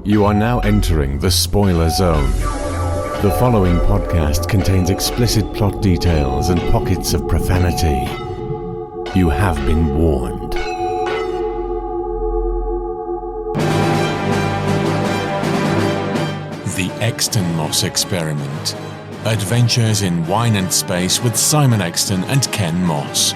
You are now entering the spoiler zone. The following podcast contains explicit plot details and pockets of profanity. You have been warned. The Exton Moss Experiment. Adventures in Wine and Space with Simon Exton and Ken Moss.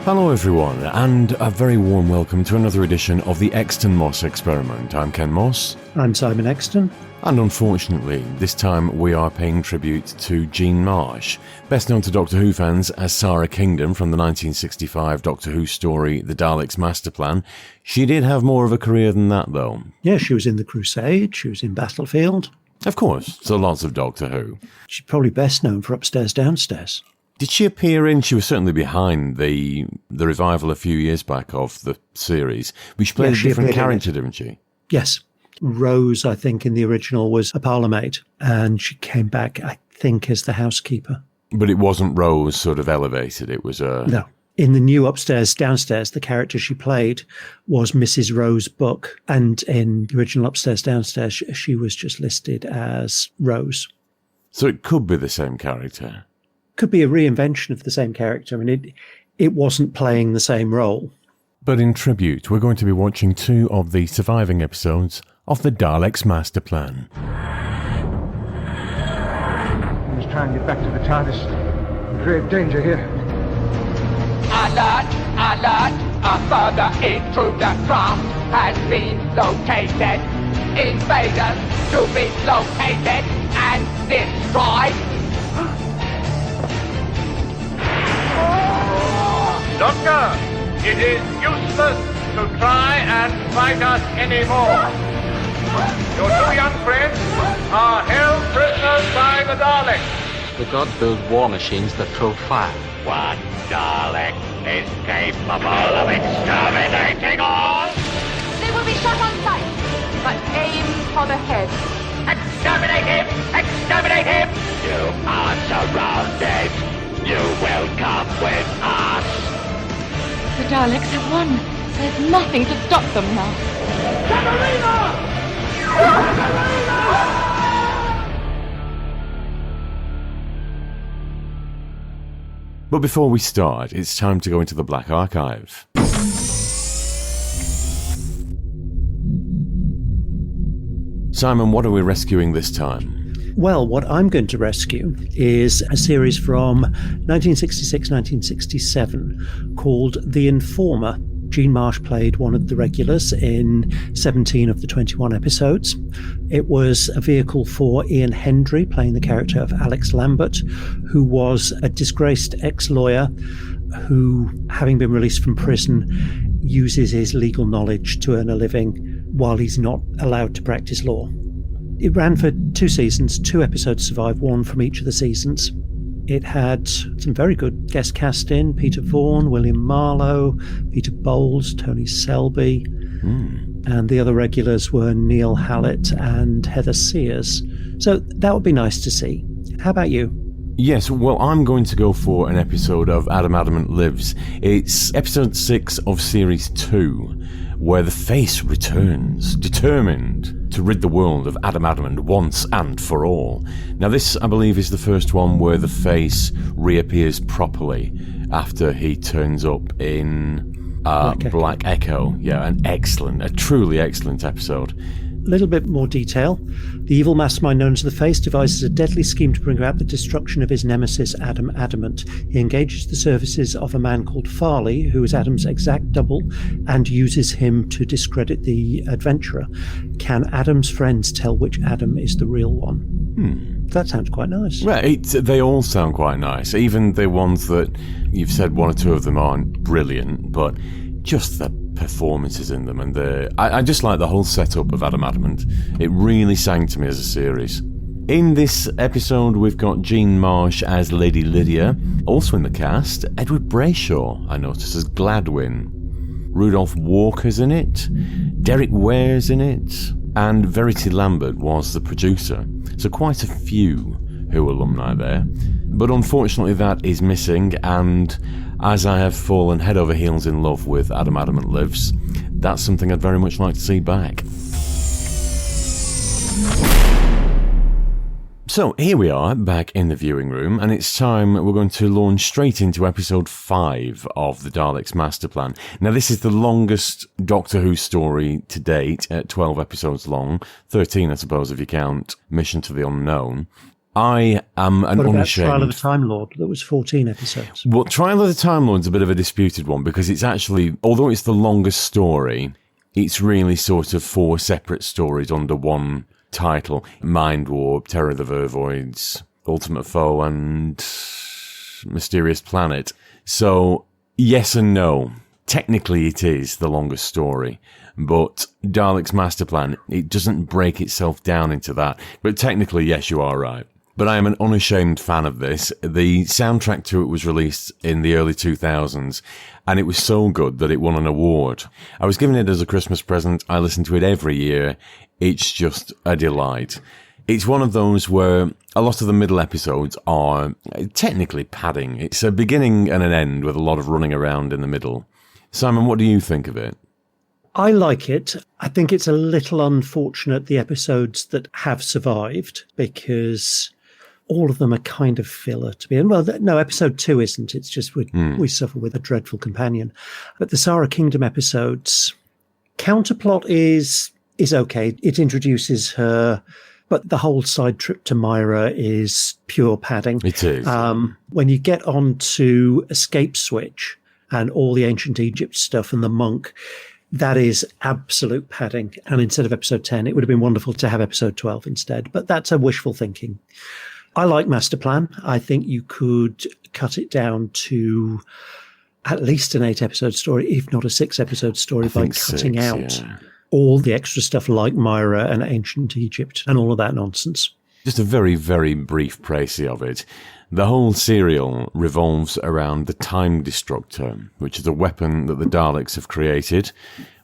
Hello everyone, and a very warm welcome to another edition of the Exton Moss Experiment. I'm Ken Moss. I'm Simon Exton. And unfortunately, this time we are paying tribute to Jean Marsh, best known to Doctor Who fans as Sarah Kingdom from the 1965 Doctor Who story The Daleks Masterplan. She did have more of a career than that, though. Yeah, she was in The Crusade, she was in Battlefield. Of course, so lots of Doctor Who. She's probably best known for Upstairs, Downstairs. Did she appear in? She was certainly behind the revival a few years back of the series. But she played a different character, didn't she? Yes. Rose, I think, in the original was a parlourmaid, and she came back, I think, as the housekeeper. But it wasn't Rose sort of elevated, it was a... No. In the new Upstairs, Downstairs, the character she played was Mrs. Rose Buck, and in the original Upstairs, Downstairs, she was just listed as Rose. So it could be the same character? Could be a reinvention of the same character. I mean, it wasn't playing the same role. But in tribute, we're going to be watching two of the surviving episodes of the Daleks Masterplan. Let's try and get back to the TARDIS. In grave danger here. Alert! Alert! A further intruder craft has been located. Invaders to be located and destroyed. Doctor, it is useless to try and fight us anymore. Your two young friends are held prisoners by the Daleks. The god built war machines that throw fire. One Dalek is capable of exterminating all. They will be shot on sight, but aim for the head. Exterminate him! Exterminate him! You are surrounded. You will come with us. The Daleks have won. There's nothing to stop them now. But before we start, it's time to go into the Black Archive. Simon, what are we rescuing this time? Well, what I'm going to rescue is a series from 1966-1967 called The Informer. Jean Marsh played one of the regulars in 17 of the 21 episodes. It was a vehicle for Ian Hendry, playing the character of Alex Lambert, who was a disgraced ex-lawyer who, having been released from prison, uses his legal knowledge to earn a living while he's not allowed to practice law. It ran for 2 seasons, 2 episodes survived, one from each of the seasons. It had some very good guest casting: Peter Vaughan, William Marlowe, Peter Bowles, Tony Selby, and the other regulars were Neil Hallett and Heather Sears. So that would be nice to see. How about you? Yes, well, I'm going to go for an episode of Adam Adamant Lives. It's episode 6 of series 2, where the Face returns, determined to rid the world of Adam Adamant once and for all. Now, this, I believe, is the first one where the Face reappears properly after he turns up in Black Echo. Yeah, a truly excellent episode. A little bit more detail. The evil mastermind known as the Face devises a deadly scheme to bring about the destruction of his nemesis, Adam Adamant. He engages the services of a man called Farley, who is Adam's exact double, and uses him to discredit the adventurer. Can Adam's friends tell which Adam is the real one? That sounds quite nice. Right, they all sound quite nice. Even the ones that you've said one or two of them aren't brilliant, but just the performances in them, and I just like the whole setup of Adam Adamant. It really sang to me as a series. In this episode, we've got Jean Marsh as Lady Lydia. Also in the cast, Edward Brayshaw, I noticed, as Gladwin. Rudolph Walker's in it. Derek Ware's in it. And Verity Lambert was the producer. So quite a few Who alumni there. But unfortunately that is missing, and as I have fallen head over heels in love with Adam Adamant Lives, that's something I'd very much like to see back. So here we are, back in the viewing room, and it's time we're going to launch straight into episode 5 of the Daleks Masterplan. Now this is the longest Doctor Who story to date, at 12 episodes long, 13 I suppose if you count Mission to the Unknown. I am an What about unashamed... Trial of the Time Lord? That was 14 episodes. Well, Trial of the Time Lord's a bit of a disputed one, because it's actually, although it's the longest story, it's really sort of 4 separate stories under one title: Mind Warp, Terror of the Vervoids, Ultimate Foe, and Mysterious Planet. So, yes and no. Technically it is the longest story, but Daleks Masterplan, it doesn't break itself down into that. But technically, yes, you are right. But I am an unashamed fan of this. The soundtrack to it was released in the early 2000s, and it was so good that it won an award. I was given it as a Christmas present. I listen to it every year. It's just a delight. It's one of those where a lot of the middle episodes are technically padding. It's a beginning and an end with a lot of running around in the middle. Simon, what do you think of it? I like it. I think it's a little unfortunate, the episodes that have survived, because all of them are kind of filler to be. Well, no, episode 2 isn't. It's just we suffer with a dreadful companion. But the Sarah Kingdom episodes, counterplot is okay. It introduces her, but the whole side trip to Myra is pure padding. It is. When you get on to Escape Switch and all the ancient Egypt stuff and the monk, that is absolute padding. And instead of episode 10, it would have been wonderful to have episode 12 instead. But that's a wishful thinking. I like Masterplan. I think you could cut it down to at least an 8-episode story, if not a 6-episode story, by cutting out all the extra stuff like Myra and ancient Egypt and all of that nonsense. Just a very, very brief précis of it. The whole serial revolves around the Time Destructor, which is a weapon that the Daleks have created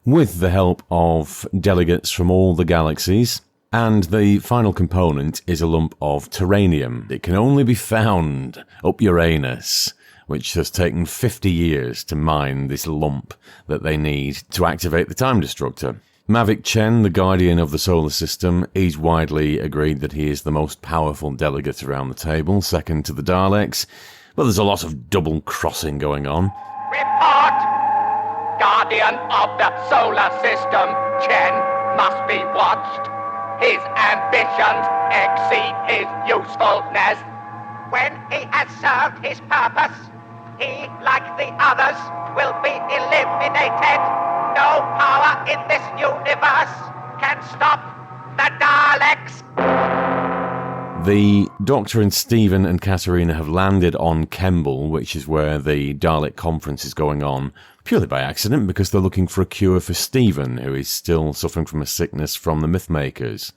with the help of delegates from all the galaxies. And the final component is a lump of terranium. It can only be found up Uranus, which has taken 50 years to mine this lump that they need to activate the Time Destructor. Maverick Chen, the guardian of the solar system, is widely agreed that he is the most powerful delegate around the table, second to the Daleks. But there's a lot of double-crossing going on. Report! Guardian of the solar system, Chen, must be watched. His ambitions exceed his usefulness. When he has served his purpose, he, like the others, will be eliminated. No power in this universe can stop the Daleks. The Doctor and Stephen and Katerina have landed on Kemble, which is where the Dalek conference is going on, purely by accident, because they're looking for a cure for Stephen, who is still suffering from a sickness from the Mythmakers.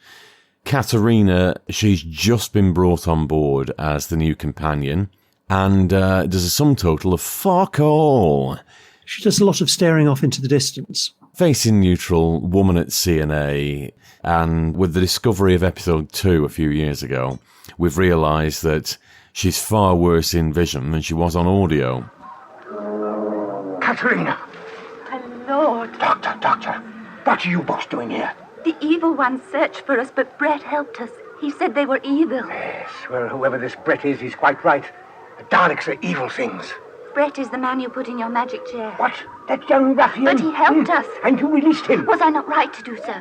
Katerina, she's just been brought on board as the new companion, and does a sum total of fuck all. She does a lot of staring off into the distance. Facing neutral, woman at CNA, and with the discovery of episode 2 a few years ago, we've realised that she's far worse in vision than she was on audio. Katerina! My lord. Doctor, what are you both doing here? The evil ones searched for us, but Brett helped us. He said they were evil. Yes, well, whoever this Brett is, he's quite right. The Daleks are evil things. Brett is the man you put in your magic chair. What? That young ruffian? But he helped us. And you released him? Was I not right to do so?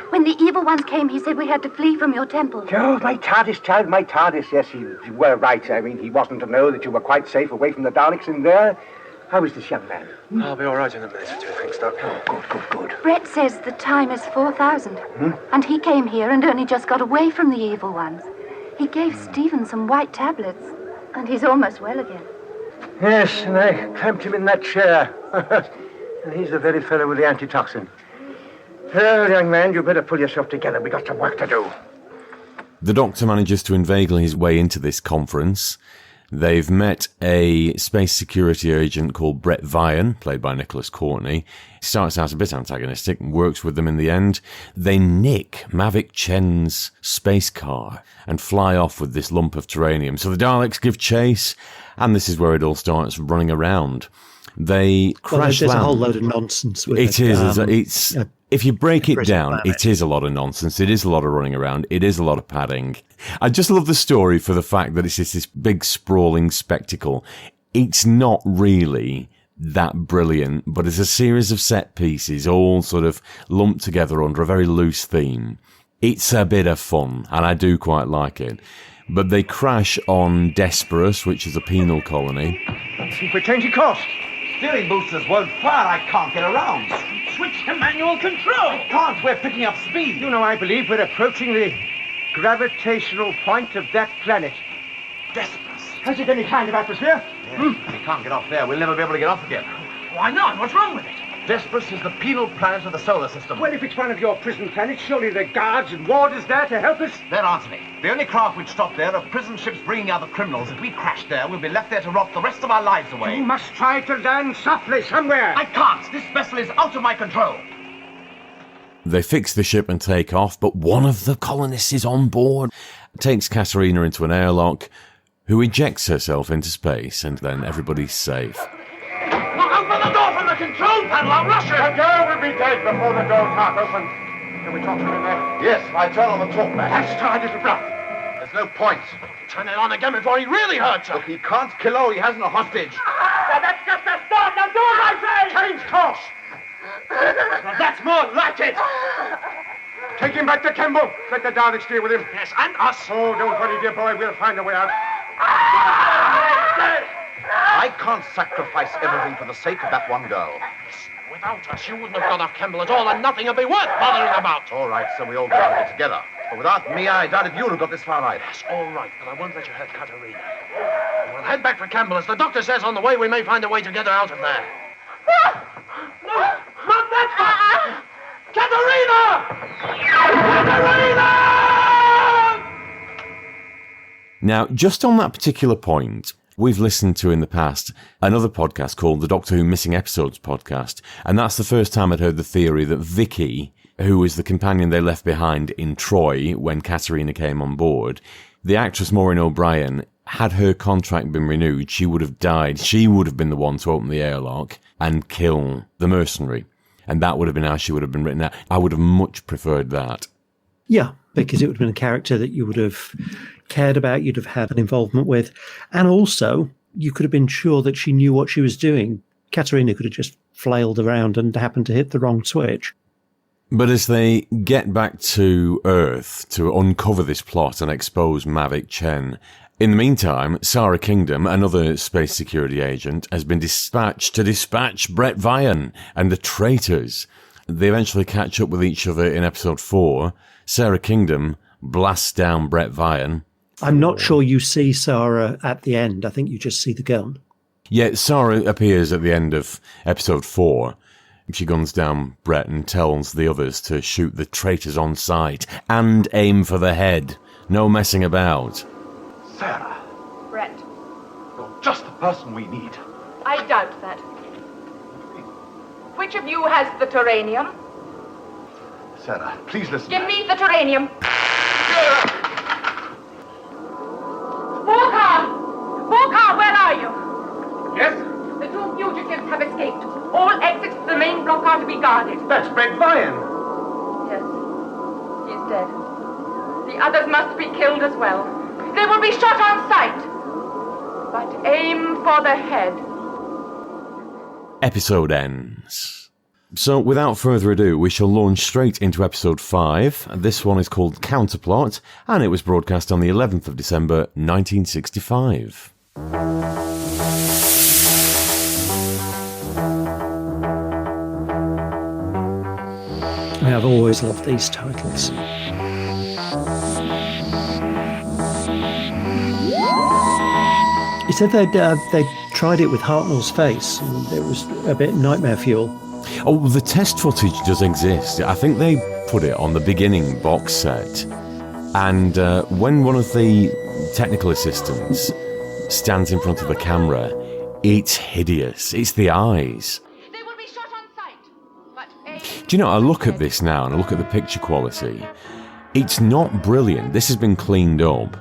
When the evil ones came, he said we had to flee from your temple. Oh, my TARDIS, child, my TARDIS. Yes, you were right. I mean, he wasn't to know that you were quite safe away from the Daleks in there. How is this young man? I'll be all right in a minute or two, thanks, Doc. Oh, good. Brett says the time is 4,000. And he came here and only just got away from the evil ones. He gave Stephen some white tablets. And he's almost well again. Yes, and I clamped him in that chair. And he's the very fellow with the antitoxin. Well, young man, you better pull yourself together. We got some work to do. The Doctor manages to inveigle his way into this conference, They've met a space security agent called Brett Vian, played by Nicholas Courtney. He starts out a bit antagonistic and works with them in the end. They nick Maverick Chen's space car and fly off with this lump of terranium. So the Daleks give chase, and this is where it all starts running around. They crash there's land. a whole load of nonsense with it. It's if you break it down, it is a lot of nonsense. It is a lot of running around. It is a lot of padding. I just love the story for the fact that it's just this big sprawling spectacle. It's not really that brilliant, but it's a series of set pieces all sort of lumped together under a very loose theme. It's a bit of fun, and I do quite like it. But they crash on Desperus, which is a penal colony. I think we're changing course. Steering boosters won't fire. I can't get around. Switch to manual control. I can't. We're picking up speed. You know, I believe we're approaching the gravitational point of that planet. Desperus. Has it any kind of atmosphere? Yes. We can't get off there. We'll never be able to get off again. Why not? What's wrong with it? Desperus is the penal planet of the solar system. Well, if it's one of your prison planets, surely there are guards and warders there to help us. There aren't any. The only craft which stop there are prison ships bringing out the criminals. If we crash there, we'll be left there to rot the rest of our lives away. You must try to land softly somewhere. I can't. This vessel is out of my control. They fix the ship and take off, but one of the colonists is on board, takes Katerina into an airlock, who ejects herself into space, and then everybody's safe. Open the door from the control panel. I'll rush it. The girl will be dead before the door's half open. Can we talk to him in there? Yes, I turn on the talkback. That's tried his bluff. There's no point. Turn it on again before he really hurts her. Look, he can't kill her. He hasn't a hostage. Well, that's just a start. Now do as I say. Change course. Well, that's more like it. Take him back to Kemble. Let the Daleks deal with him. Yes, and us. Oh, don't worry, dear boy. We'll find a way out. I can't sacrifice everything for the sake of that one girl. Without us, you wouldn't have got off Kemble at all, and nothing would be worth bothering about. All right, so we all go out of it together. But without me, I doubt if you'd have got this far either. Yes, all right, but I won't let you hurt Katerina. We'll head back for Kemble. As the doctor says on the way, we may find a way to get her out of there. No, not that far! Katerina! Now, just on that particular point, we've listened to in the past another podcast called the Doctor Who Missing Episodes podcast, and that's the first time I'd heard the theory that Vicky, who was the companion they left behind in Troy when Katerina came on board, the actress Maureen O'Brien, had her contract been renewed, she would have died. She would have been the one to open the airlock and kill the mercenary, and that would have been how she would have been written out. I would have much preferred that. Yeah, because it would have been a character that you would have cared about, you'd have had an involvement with, and also you could have been sure that she knew what she was doing. Katerina could have just flailed around and happened to hit the wrong switch. But as they get back to Earth to uncover this plot and expose Maverick Chen, in the meantime, Sarah Kingdom, another space security agent, has been dispatched to dispatch Brett Vian and the traitors. They eventually catch up with each other in episode 4. Sarah Kingdom blasts down Brett Vian. I'm not sure you see Sarah at the end. I think you just see the gun. Yeah, Sarah appears at the end of episode 4. She guns down Brett and tells the others to shoot the traitors on sight and aim for the head. No messing about. Sarah, Brett, you're just the person we need. I doubt that. Which of you has the terranium? Sarah, please listen. Give me the terranium. Walker! Walker, where are you? Yes? The two fugitives have escaped. All exits to the main block are to be guarded. That's Brett Vian. Yes, he's dead. The others must be killed as well. They will be shot on sight. But aim for the head. Episode ends. So without further ado, we shall launch straight into episode 5. This one is called Counterplot, and it was broadcast on the 11th of December 1965. I've always loved these titles. He said they'd tried it with Hartnell's face, and it was a bit nightmare fuel. Oh, the test footage does exist. I think they put it on the beginning box set. And when one of the technical assistants stands in front of the camera, it's hideous. It's the eyes. They will be shot on sight. But Do you know, I look at this now and I look at the picture quality. It's not brilliant. This has been cleaned up.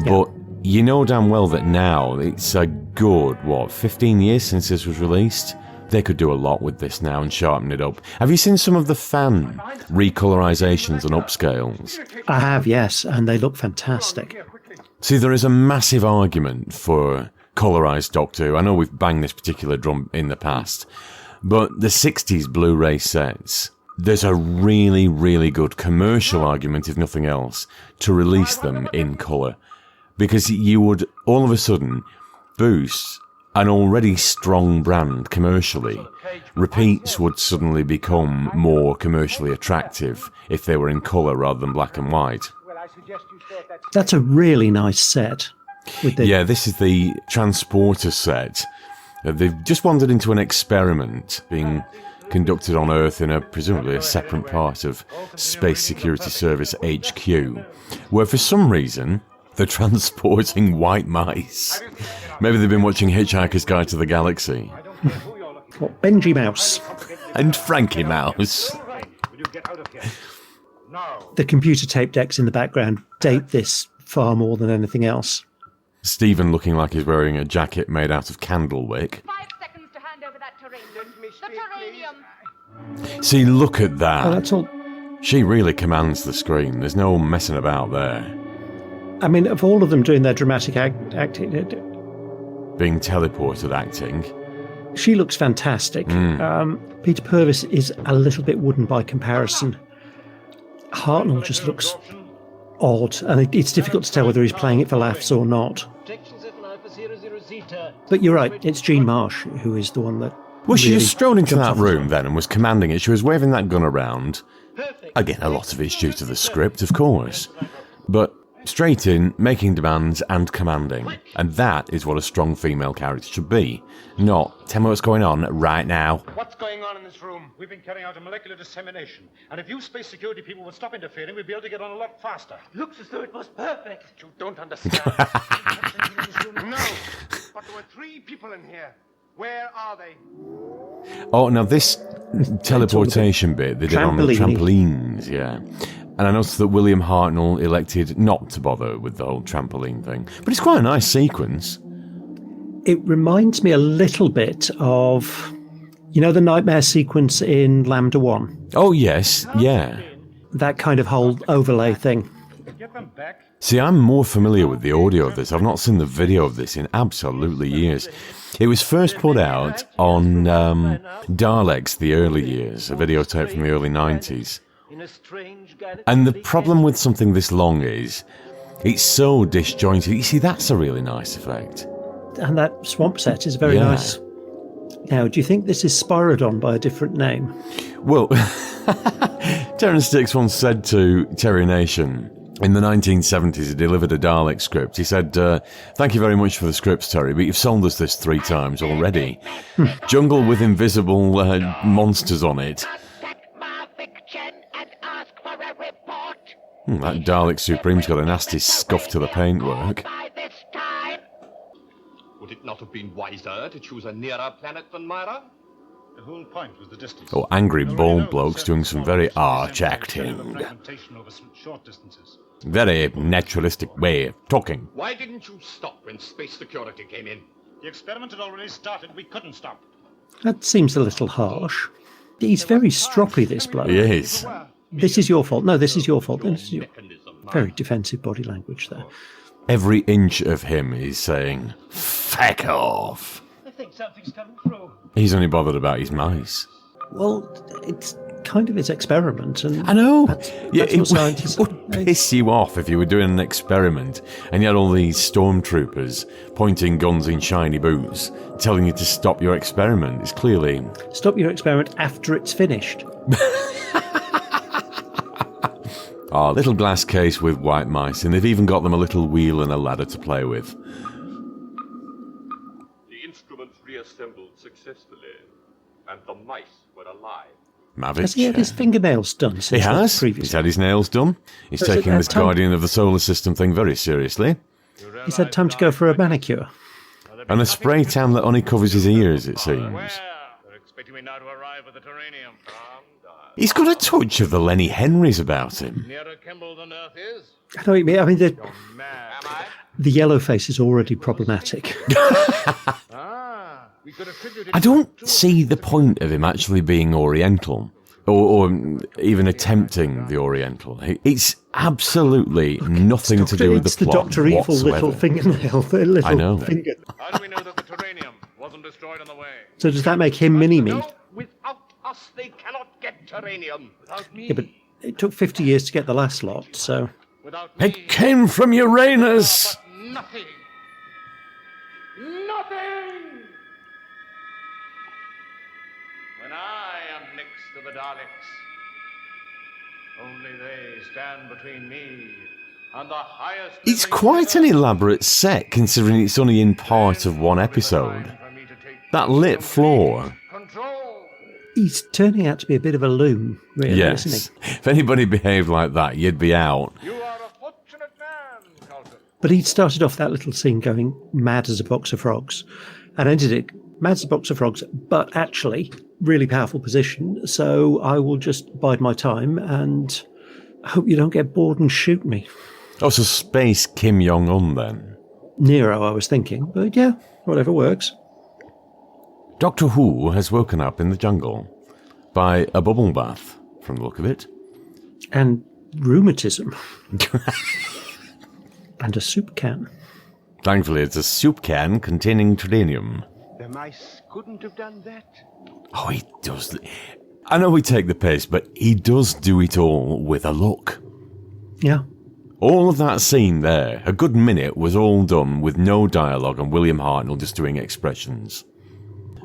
But you know damn well that now it's a good, 15 years since this was released? They could do a lot with this now and sharpen it up. Have you seen some of the fan recolorizations and upscales? I have, yes, and they look fantastic. See, there is a massive argument for colorized Doctor Who. I know we've banged this particular drum in the past, but the 60s Blu-ray sets, there's a really, really good commercial argument, if nothing else, to release them in colour. Because you would, all of a sudden, boost an already strong brand commercially. Repeats would suddenly become more commercially attractive if they were in colour rather than black and white. That's a really nice set. Yeah, this is the transporter set. They've just wandered into an experiment being conducted on Earth in presumably a separate part of Space Security Service HQ, where for some reason they're transporting white mice. Maybe they've been watching Hitchhiker's Guide to the Galaxy. What, Benji Mouse? And Frankie Mouse. The computer tape decks in the background date this far more than anything else. Stephen looking like he's wearing a jacket made out of candle wick. 5 seconds to hand over that terranium. The terranium. See, look at that. Oh, that's all. She really commands the screen. There's no messing about there. I mean, of all of them doing their dramatic acting, Being teleported acting. she looks fantastic. Peter Purves is a little bit wooden by comparison. Hartnell just looks odd, and it's difficult to tell whether he's playing it for laughs or not. But you're right, it's Jean Marsh who is the one that... Well, she really just strode into jumps that off. room then and was commanding it. She was waving that gun around. Again, a lot of it's due to the script, of course. But straight in, making demands and commanding. And that is what a strong female character should be. Not, tell me what's going on right now. What's going on in this room? We've been carrying out a molecular dissemination. And if you space security people would stop interfering, we'd be able to get on a lot faster. Looks as though it was perfect. You don't understand. No, but there were 3 people in here. Where are they? Oh, now this teleportation bit they did on the trampolines, yeah. And I noticed that William Hartnell elected not to bother with the whole trampoline thing. But it's quite a nice sequence. It reminds me a little bit of, you know, the nightmare sequence in Lambda 1? Oh, yes, yeah. That kind of whole overlay thing. Get them back. See, I'm more familiar with the audio of this. I've not seen the video of this in absolutely years. It was first put out on Daleks, the early years, a videotape from the early 90s. And the problem with something this long is, it's so disjointed. You see, that's a really nice effect. And that swamp set is very nice. Now, do you think this is Spyrodon by a different name? Well, Terence Dix once said to Terry Nation, in the 1970s, he delivered a Dalek script. He said, thank you very much for the scripts, Terry, but you've sold us this 3 times already. Jungle with invisible monsters on it. That Dalek Supreme's got a nasty scuff to the paintwork. Would it not have been wiser to choose a nearer planet than Myra? The whole point was the distance. Oh, angry bald blokes doing some very arch acting. Very naturalistic way of talking. Why didn't you stop when space security came in? The experiment had already started. We couldn't stop. That seems a little harsh. He's very stroppy, this bloke. He is. This is your fault. No, this is your fault. This is your... Very defensive body language there. Every inch of him is saying, "Feck off." I think something's coming through. He's only bothered about his mice. Well, it's kind of his experiment, and I know. That's It what scientists would piss you off if you were doing an experiment and you had all these stormtroopers pointing guns in shiny boots, telling you to stop your experiment. It's clearly Stop your experiment after it's finished. a little glass case with white mice, and they've even got them a little wheel and a ladder to play with. The instruments reassembled successfully, and the mice were alive. Maverick. Has he had his fingernails done since He has. the previous? He's had his nails done. He's So is it taking that this time- Guardian of the Solar System thing very seriously. He's had time to go for a manicure. And a spray tan that only covers his ears, it seems. They're expecting me now to arrive with the Terranium. He's got a touch of the Lenny Henrys about him. Nearer Kimball than Earth is. I know what you mean. I mean, Am I? the yellow face is already problematic. We could attribute it I don't see the point of him actually being Oriental, or even attempting the Oriental. It's absolutely nothing to do with the plot Doctor Evil whatsoever. little fingernail. The little I know. Finger. How do we know that the Terranium wasn't destroyed on the way? So does that make him Mini-Me? Without us, they cannot get Terranium. Without me. Yeah, but it took 50 years to get the last lot, so... Without me. It came from Uranus! But nothing. Nothing! When I am next to the Daleks, only they stand between me and the highest... It's quite an elaborate set, considering it's only in part of one episode. That lit floor. He's turning out to be a bit of a loon, really, Yes. isn't he? If anybody behaved like that, you'd be out. You are a fortunate man, Carlton. But he'd started off that little scene going mad as a box of frogs, and ended it mad as a box of frogs, but actually really powerful position, so I will just bide my time and hope you don't get bored and shoot me. Oh, so Space Kim Jong-un then. Nero, I was thinking, but yeah, whatever works. Doctor Who has woken up in the jungle by a bubble bath, from the look of it. And rheumatism. And a soup can. Thankfully, it's a soup can containing Terranium. The mice couldn't have done that. Oh, he does. I know we take the piss, but he does do it all with a look. Yeah. All of that scene there, a good minute, was all done with no dialogue and William Hartnell just doing expressions.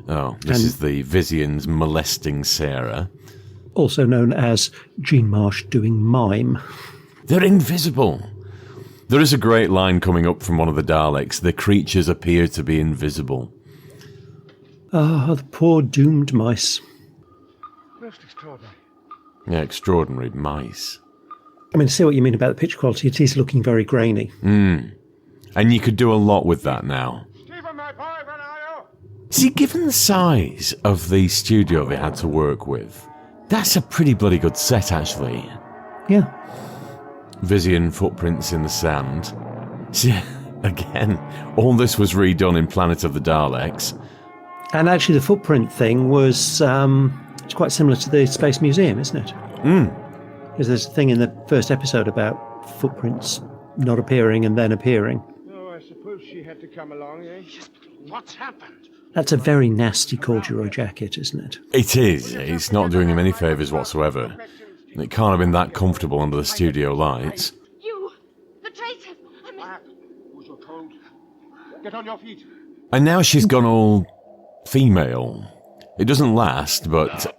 Oh, this is the Vizians molesting Sarah. Also known as Jean Marsh doing mime. They're invisible. There is a great line coming up from one of the Daleks. The creatures appear to be invisible. Ah, the poor doomed mice. Most extraordinary. Yeah, extraordinary mice. I mean, I see what you mean about the picture quality. It is looking very grainy. And you could do a lot with that now. Stephen, my boy, where are you? See, given the size of the studio they had to work with, that's a pretty bloody good set, actually. Yeah. Vizian footprints in the sand. See, again, all this was redone in Planet of the Daleks. And actually, the footprint thing was it's quite similar to the Space Museum, isn't it? Because there's a thing in the first episode about footprints not appearing and then appearing. Oh, I suppose she had to come along, eh? What's happened? That's a very nasty corduroy jacket, isn't it? It is. It's not doing him any favours whatsoever. It can't have been that comfortable under the studio lights. You! The traitors! Who's so cold? Get on your feet. And now she's gone all female. It doesn't last, but...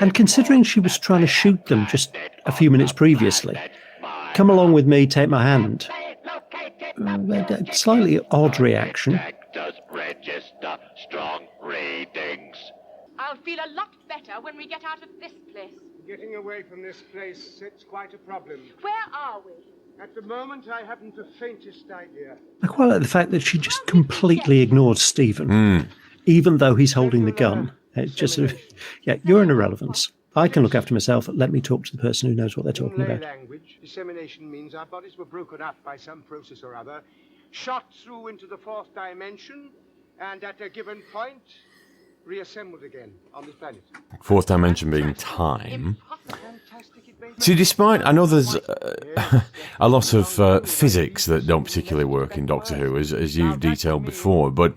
And considering she was trying to shoot them just a few minutes previously, come along with me, take my hand. A slightly odd reaction. Register strong readings. I'll feel a lot better when we get out of this place. Getting away from this place, it's quite a problem. Where are we? At the moment, I haven't the faintest idea. I quite like the fact that she just completely ignored Stephen, even though he's holding the gun. It's just sort of, yeah, you're an irrelevance. I can look after myself. Let me talk to the person who knows what they're talking about. Language, dissemination means our bodies were broken up by some process or other, shot through into the fourth dimension, and at a given point, reassembled again on this planet. Fourth dimension being time. See, despite... I know there's a lot of physics that don't particularly work in Doctor Who, as you've detailed before, but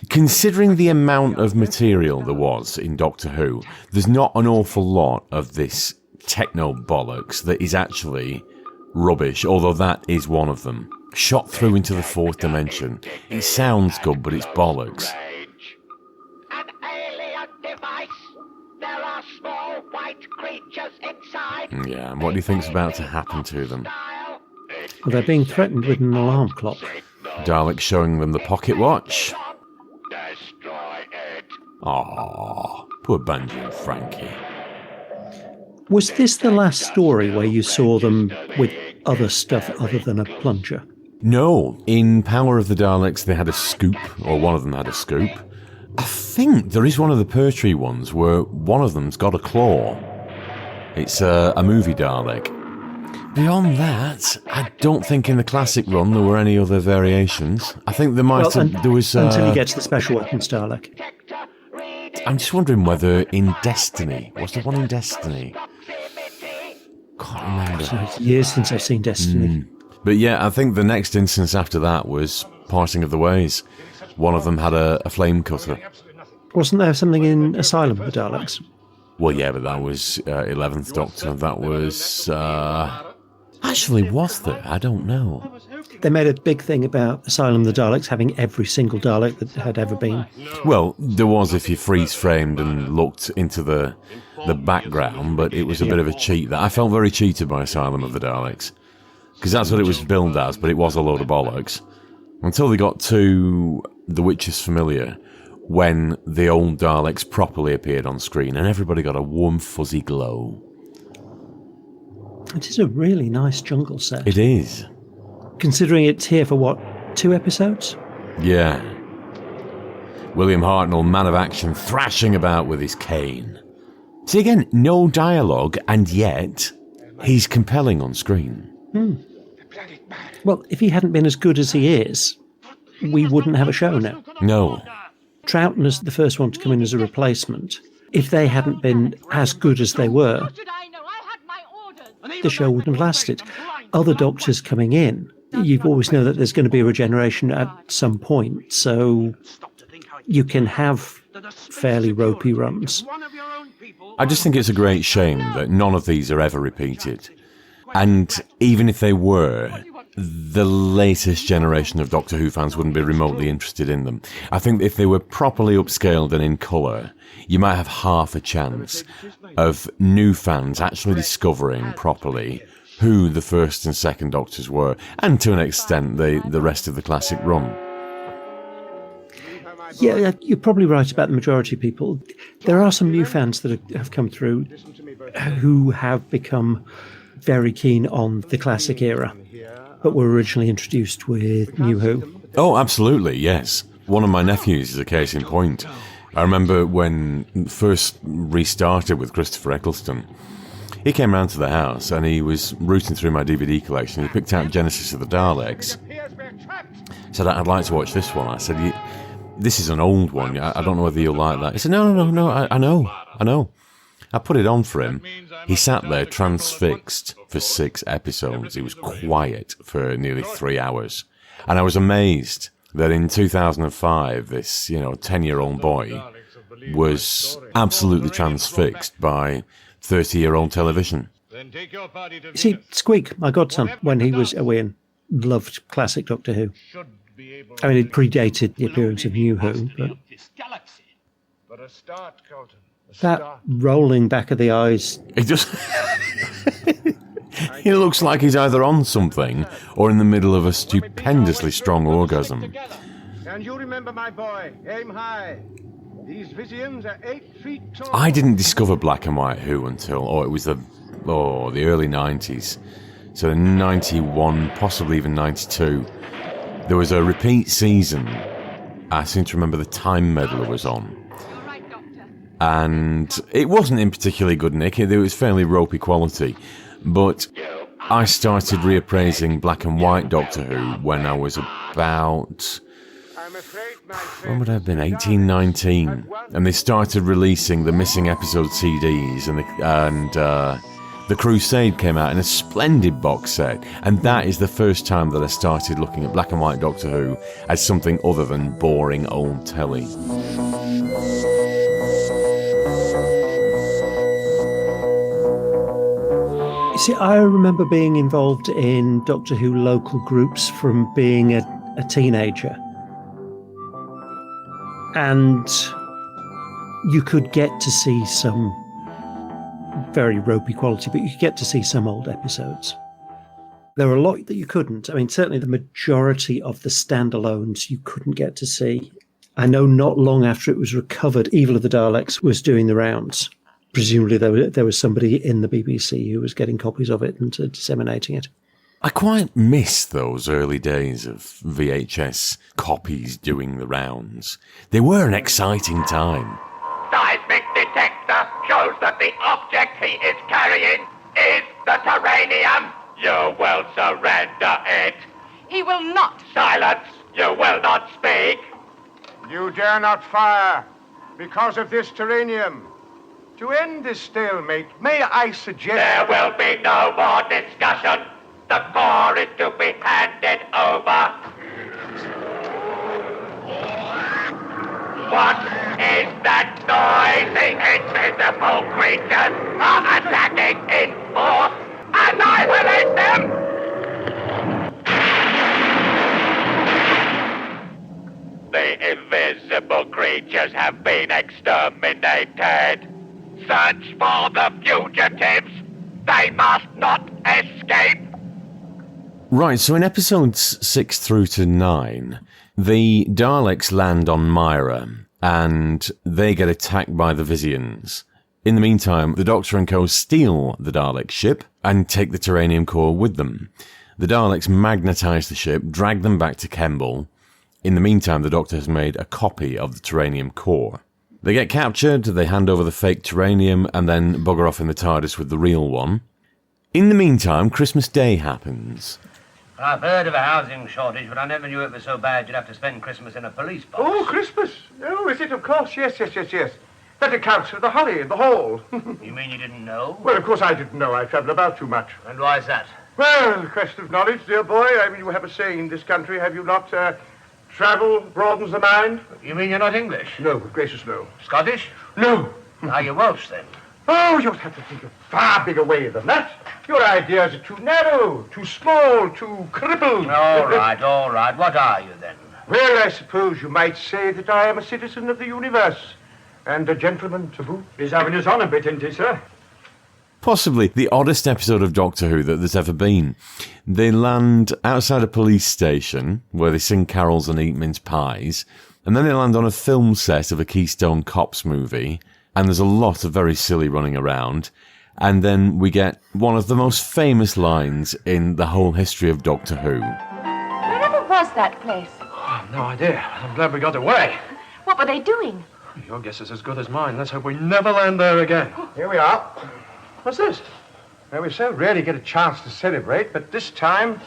considering the amount of material there was in Doctor Who, there's not an awful lot of this techno-bollocks that is actually rubbish, although that is one of them. Shot through into the fourth dimension. It sounds good, but it's bollocks. An alien device. There are small white creatures inside. Yeah, and what do you think's about to happen to them? Well, they're being threatened with an alarm clock. Dalek showing them the pocket watch. Destroy it. Aww, poor Bungie and Frankie. Was this the last story where you saw them with other stuff other than a plunger? No, in Power of the Daleks they had a scoop, or one of them had a scoop. I think there is one of the Pertwee ones where one of them's got a claw. It's a movie Dalek. Beyond that, I don't think in the classic run there were any other variations. I think there might have... There was, until you get to the Special Weapons Dalek. I'm just wondering whether in Destiny... Was there one in Destiny? Can't remember. It's years since I've seen Destiny. But yeah, I think the next instance after that was Parting of the Ways. One of them had a flame cutter. Wasn't there something in Asylum of the Daleks? Well, yeah, but that was 11th Doctor. That was... Actually, was there? I don't know. They made a big thing about Asylum of the Daleks having every single Dalek that had ever been. Well, there was if you freeze-framed and looked into the background, but it was a bit of a cheat. I felt very cheated by Asylum of the Daleks. Because that's what it was billed as, but it was a load of bollocks. Until they got to The Witcher's Familiar, when the old Daleks properly appeared on screen, and everybody got a warm, fuzzy glow. It is a really nice jungle set. It is. Considering it's here for, what, 2 episodes? Yeah. William Hartnell, man of action, thrashing about with his cane. See, again, no dialogue, and yet he's compelling on screen. Well, if he hadn't been as good as he is, we wouldn't have a show now. No. Troughton is the first one to come in as a replacement. If they hadn't been as good as they were, the show wouldn't have lasted. Other doctors coming in, you always know that there's going to be a regeneration at some point, so you can have fairly ropey runs. I just think it's a great shame that none of these are ever repeated. And even if they were, the latest generation of Doctor Who fans wouldn't be remotely interested in them. I think if they were properly upscaled and in colour, you might have half a chance of new fans actually discovering properly who the first and second Doctors were, and to an extent the rest of the classic run. Yeah, you're probably right about the majority of people. There are some new fans that have come through who have become very keen on the classic era, but were originally introduced with New Who. Oh, absolutely, yes. One of my nephews is a case in point. I remember when first restarted with Christopher Eccleston, he came round to the house and he was rooting through my DVD collection. He picked out Genesis of the Daleks. Said, I'd like to watch this one. I said, this is an old one. I don't know whether you'll like that. He said, no, I know. I put it on for him. He sat there transfixed for 6 episodes. He was quiet for nearly 3 hours. And I was amazed that in 2005, this, 10-year-old boy was absolutely transfixed by 30-year-old television. You see, Squeak, my godson, when he was away, loved classic Doctor Who. I mean, it predated the appearance of New Who, but that rolling back of the eyes... It just... He looks like he's either on something or in the middle of a stupendously strong orgasm. And you remember, my boy, aim high. These visions are 8 feet tall. I didn't discover Black and White Who until, it was the early 90s. So 91, possibly even 92. There was a repeat season. I seem to remember the Time Meddler was on. And it wasn't in particularly good nick. It was fairly ropey quality. But I started reappraising Black and White Doctor Who when I was about... When would I have been? 18, 19. And they started releasing the missing episode CDs, and The Crusade came out in a splendid box set. And that is the first time that I started looking at Black and White Doctor Who as something other than boring old telly. See, I remember being involved in Doctor Who local groups from being a teenager. And you could get to see some very ropey quality, but you could get to see some old episodes. There were a lot that you couldn't. I mean, certainly the majority of the standalones you couldn't get to see. I know not long after it was recovered, Evil of the Daleks was doing the rounds. Presumably there was somebody in the BBC who was getting copies of it and disseminating it. I quite miss those early days of VHS copies doing the rounds. They were an exciting time. Seismic detector shows that the object he is carrying is the Terranium. You will surrender it. He will not. Silence. You will not speak. You dare not fire because of this Terranium. To end this stalemate, may I suggest... There will be no more discussion. The core is to be handed over. What is that noise? The invisible creatures are attacking in force. Annihilate them! The invisible creatures have been exterminated. Search for the fugitives. They must not escape. Right, so in episodes 6 through to 9, the Daleks land on Myra, and they get attacked by the Visians. In the meantime, the Doctor and co. steal the Dalek ship and take the Terranium core with them. The Daleks magnetize the ship, drag them back to Kemble. In the meantime, the Doctor has made a copy of the Terranium core. They get captured, they hand over the fake Terranium, and then bugger off in the TARDIS with the real one. In the meantime, Christmas Day happens. I've heard of a housing shortage, but I never knew it was so bad you'd have to spend Christmas in a police box. Oh, Christmas. Oh, is it? Of course. Yes. That accounts for the hurry in the hall. You mean you didn't know? Well, of course I didn't know. I travel about too much. And why is that? Well, a question of knowledge, dear boy. I mean, you have a saying in this country, have you not? Travel broadens the mind. You mean you're not English? No, good gracious, no. Scottish? No. Are you Welsh, then? Oh, you'll have to think of far bigger way than that. Your ideas are too narrow, too small, too crippled. All right. What are you, then? Well, I suppose you might say that I am a citizen of the universe. And a gentleman to boot. He's having his on a bit, isn't he, sir? Possibly the oddest episode of Doctor Who that there's ever been. They land outside a police station where they sing carols and eat mince pies, and then they land on a film set of a Keystone Cops movie, and there's a lot of very silly running around, and then we get one of the most famous lines in the whole history of Doctor Who. Wherever was that place? Oh, I've no idea. I'm glad we got away. What were they doing? Your guess is as good as mine. Let's hope we never land there again. Here we are. What's this? Well, we so rarely get a chance to celebrate, but this time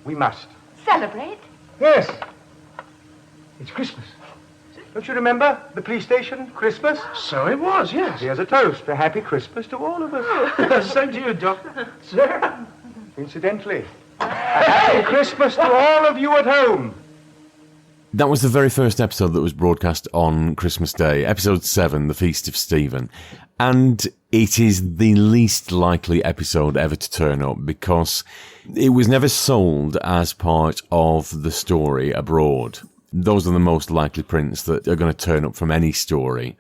we must. Celebrate? Yes. It's Christmas. Don't you remember the police station? Christmas? So it was, yes. Here's a toast. A happy Christmas to all of us. Same to you, Doctor. Sir. Incidentally, a happy Christmas to all of you at home. That was the very first episode that was broadcast on Christmas Day, episode 7, The Feast of Stephen. And it is the least likely episode ever to turn up because it was never sold as part of the story abroad. Those are the most likely prints that are going to turn up from any story.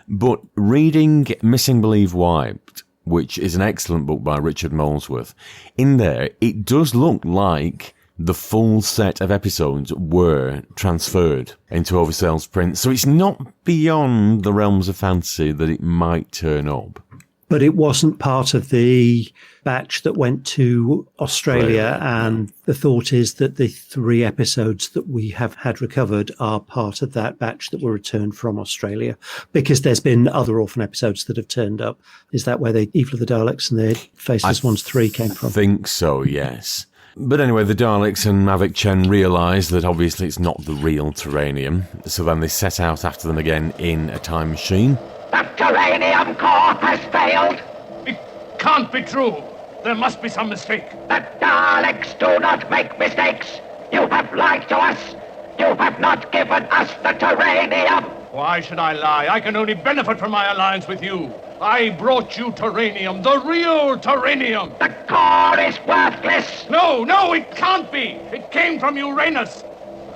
But reading Missing Believe Wiped, which is an excellent book by Richard Molesworth, in there, it does look like the full set of episodes were transferred into oversales prints. So it's not beyond the realms of fantasy that it might turn up. But it wasn't part of the batch that went to Australia, and the thought is that the 3 episodes that we have had recovered are part of that batch that were returned from Australia, because there's been other orphan episodes that have turned up. Is that where the Evil of the Daleks and the Faceless Ones 3 came from? I think so, yes. But anyway, the Daleks and Maverick Chen realise that obviously it's not the real Terranium, so then they set out after them again in a time machine. The Terranium core has failed. It can't be true. There must be some mistake. The Daleks do not make mistakes. You have lied to us. You have not given us the Terranium. Why should I lie? I can only benefit from my alliance with you. I brought you Terranium, the real Terranium. The core is worthless. No, it can't be. It came from Uranus.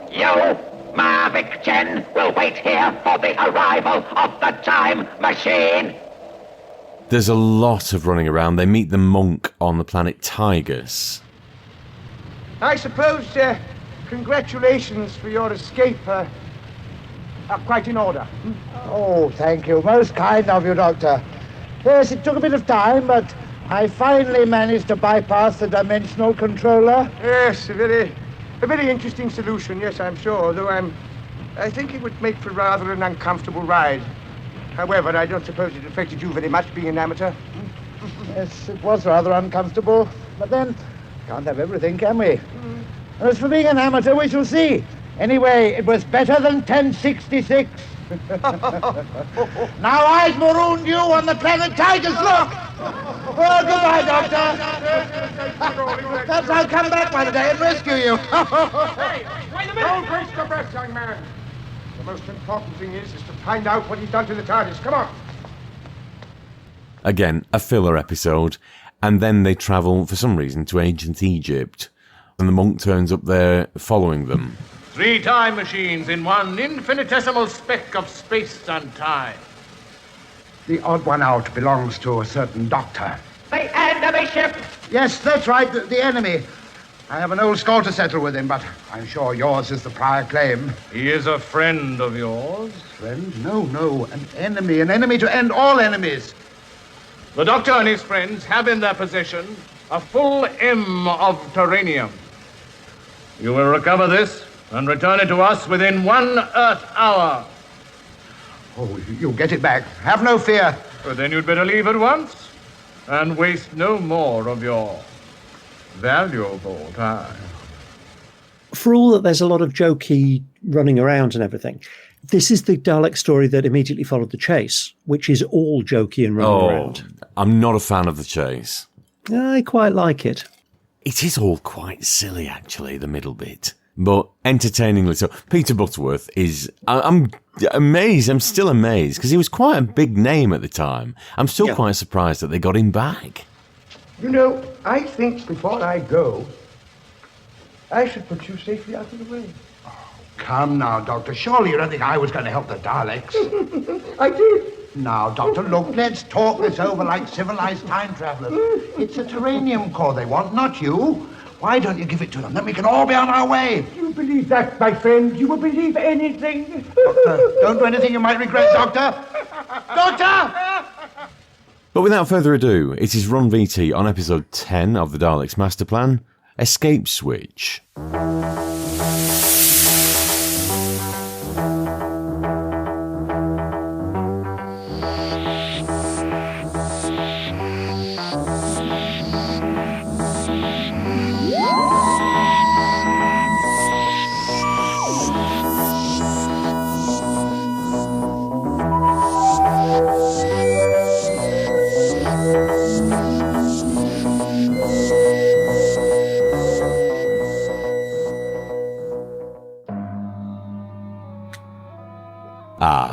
You, Maverick Chen, will wait here for the arrival of the time machine. There's a lot of running around. They meet the monk on the planet Tigers. I suppose congratulations for your escape are quite in order. Oh, thank you. Most kind of you, Doctor. Yes, it took a bit of time, but I finally managed to bypass the dimensional controller. Yes, a very interesting solution, yes, I'm sure, though I think it would make for rather an uncomfortable ride. However, I don't suppose it affected you very much, being an amateur. Yes, it was rather uncomfortable, but then, can't have everything, can we? And as for being an amateur, we shall see. Anyway, it was better than 1066. Now I've marooned you on the planet Tiger's Look. Oh, goodbye, Doctor. Perhaps I'll come back one day and rescue you. Hey, wait a minute! Don't waste your breath, young man. The most important thing is to find out what he's done to the TARDIS. Come on. Again, a filler episode, and then they travel, for some reason, to ancient Egypt. And the monk turns up there following them. 3 time machines in one infinitesimal speck of space and time. The odd one out belongs to a certain doctor. The enemy ship! Yes, that's right, the enemy. I have an old score to settle with him, but I'm sure yours is the prior claim. He is a friend of yours? Friend? No, an enemy to end all enemies. The Doctor and his friends have in their possession a full M of terranium. You will recover this and return it to us within 1 Earth hour. Oh, you'll get it back. Have no fear. But then you'd better leave at once and waste no more of your valuable time. For all that there's a lot of jokey running around and everything, this is the Dalek story that immediately followed The Chase, which is all jokey and running around. I'm not a fan of The Chase. I quite like it. It is all quite silly, actually, the middle bit. But entertainingly so. Peter Butterworth is... I'm amazed. I'm still amazed, because he was quite a big name at the time. I'm still quite surprised that they got him back. You know, I think before I go, I should put you safely out of the way. Oh, come now, Doctor. Surely you don't think I was going to help the Daleks? I did. Now, Doctor, look, let's talk this over like civilized time travelers. It's a terranium core they want, not you. Why don't you give it to them? Then we can all be on our way. You believe that, my friend? You will believe anything. Doctor, don't do anything you might regret, Doctor. Doctor! But without further ado, it is Ron VT on episode 10 of the Daleks Masterplan, Escape Switch.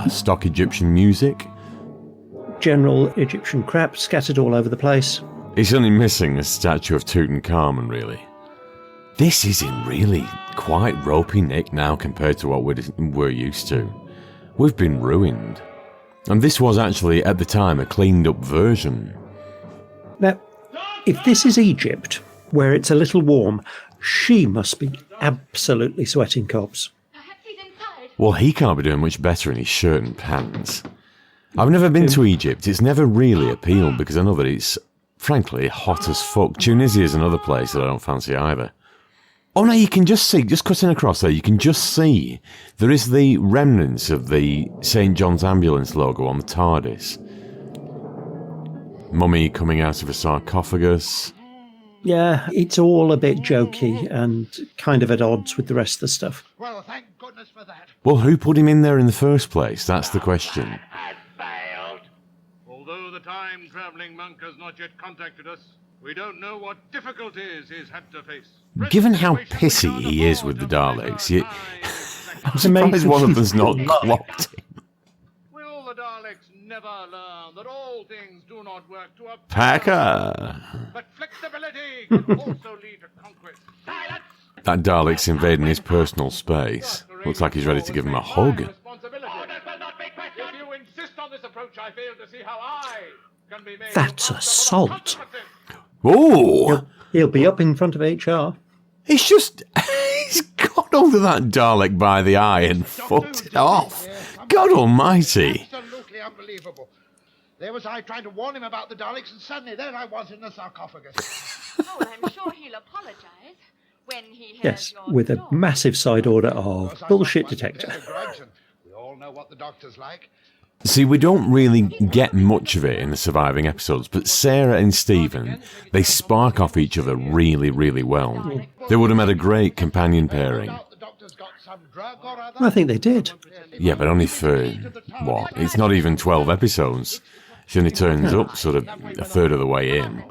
Stock Egyptian music. General Egyptian crap scattered all over the place. It's only missing a statue of Tutankhamun, really. This is in really quite ropey nick now compared to what we're used to. We've been ruined. And this was actually, at the time, a cleaned up version. Now, if this is Egypt, where it's a little warm, she must be absolutely sweating cobs. Well, he can't be doing much better in his shirt and pants. I've never been to Egypt. It's never really appealed because I know that it's, frankly, hot as fuck. Tunisia is another place that I don't fancy either. Oh no, you can just see, just cutting across there, you can just see there is the remnants of the St. John's Ambulance logo on the TARDIS. Mummy coming out of a sarcophagus. Yeah, it's all a bit jokey and kind of at odds with the rest of the stuff. Well, thank goodness for that. Well, who put him in there in the first place? That's the question. Although the time-traveling monk has not yet contacted us, we don't know what difficulties he's had to face. Given how pissy he is with the Daleks, I'm surprised one of them's not clocked him. Will the Daleks never learn that all things do not work to a Packer! But flexibility can also lead to conquest. Silence! That Dalek's invading his personal space. Looks like he's ready to give him a hug. If you insist on this approach, I fail to see how I can be made. That's assault. Oh! He'll be up in front of HR. He's just... he's got hold of that Dalek by the eye and fucked it off. God almighty. Absolutely unbelievable. There was I trying to warn him about the Daleks, and suddenly there I was in the sarcophagus. Oh, well, I'm sure he'll apologise when he hears Yes, your with a story. massive side order of bullshit detector. We all know what the doctor's like. See, we don't really get much of it in the surviving episodes, but Sarah and Stephen, they spark off each other really, really well. They would have made a great companion pairing. I think they did. Yeah, but only for, what? It's not even 12 episodes. She only turns up sort of a third of the way in.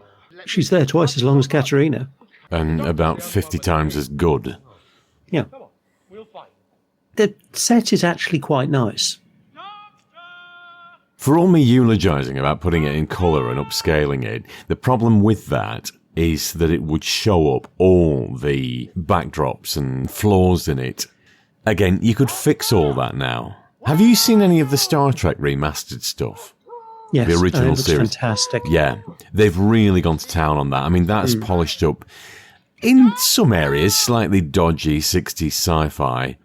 She's there twice as long as Katerina. And about 50 times as good. Yeah. The set is actually quite nice. For all me eulogising about putting it in colour and upscaling it, the problem with that is that it would show up all the backdrops and flaws in it. Again, you could fix all that now. Have you seen any of the Star Trek remastered stuff? Yes, the original series. Fantastic. Yeah, they've really gone to town on that. I mean, that's polished up in some areas, slightly dodgy 60s sci-fi,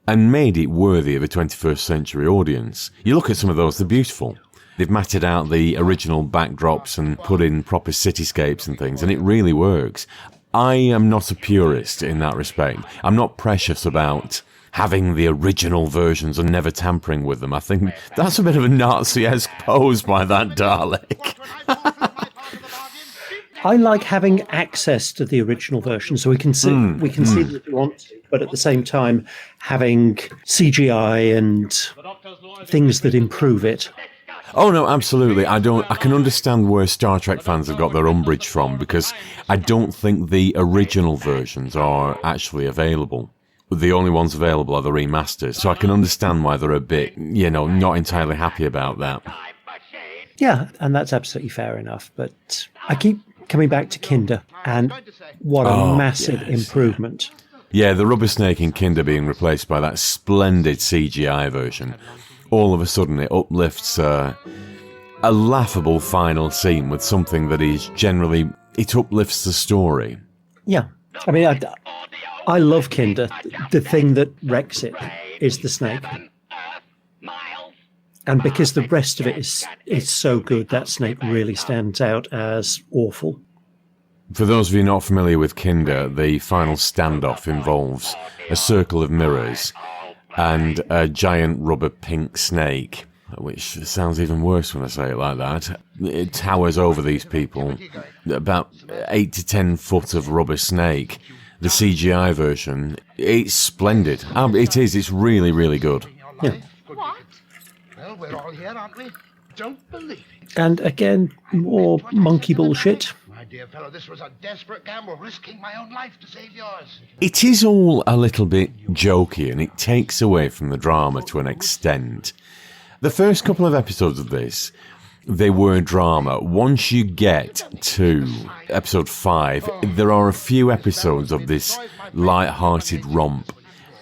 and made it worthy of a 21st century audience. You look at some of those, they're beautiful. They've matted out the original backdrops and put in proper cityscapes and things, and it really works. I am not a purist in that respect. I'm not precious about having the original versions and never tampering with them. I think that's a bit of a Nazi-esque pose by that Dalek. I like having access to the original version, so we can see that if we want to, but at the same time having CGI and things that improve it. Oh no, absolutely. I can understand where Star Trek fans have got their umbrage from, because I don't think the original versions are actually available. The only ones available are the remasters, so I can understand why they're a bit, not entirely happy about that. Yeah, and that's absolutely fair enough, but I keep coming back to Kinder, and what a massive improvement. Yeah, the rubber snake in Kinder being replaced by that splendid CGI version. All of a sudden it uplifts a laughable final scene with something that is generally, it uplifts the story. Yeah, I mean, I love Kinder. The thing that wrecks it is the snake. And because the rest of it is so good, that snake really stands out as awful. For those of you not familiar with Kinder, the final standoff involves a circle of mirrors and a giant rubber pink snake, which sounds even worse when I say it like that. It towers over these people, about 8 to 10 foot of rubber snake. The CGI version, it's splendid. It is, it's really, really good. Yeah. Well, we're all here, aren't we? Don't believe it. And again, more monkey bullshit. My dear fellow, this was a desperate gamble, risking my own life to save yours. It is all a little bit jokey, and it takes away from the drama to an extent. The first couple of episodes of this, they were drama. Once you get to episode 5, there are a few episodes of this light-hearted romp,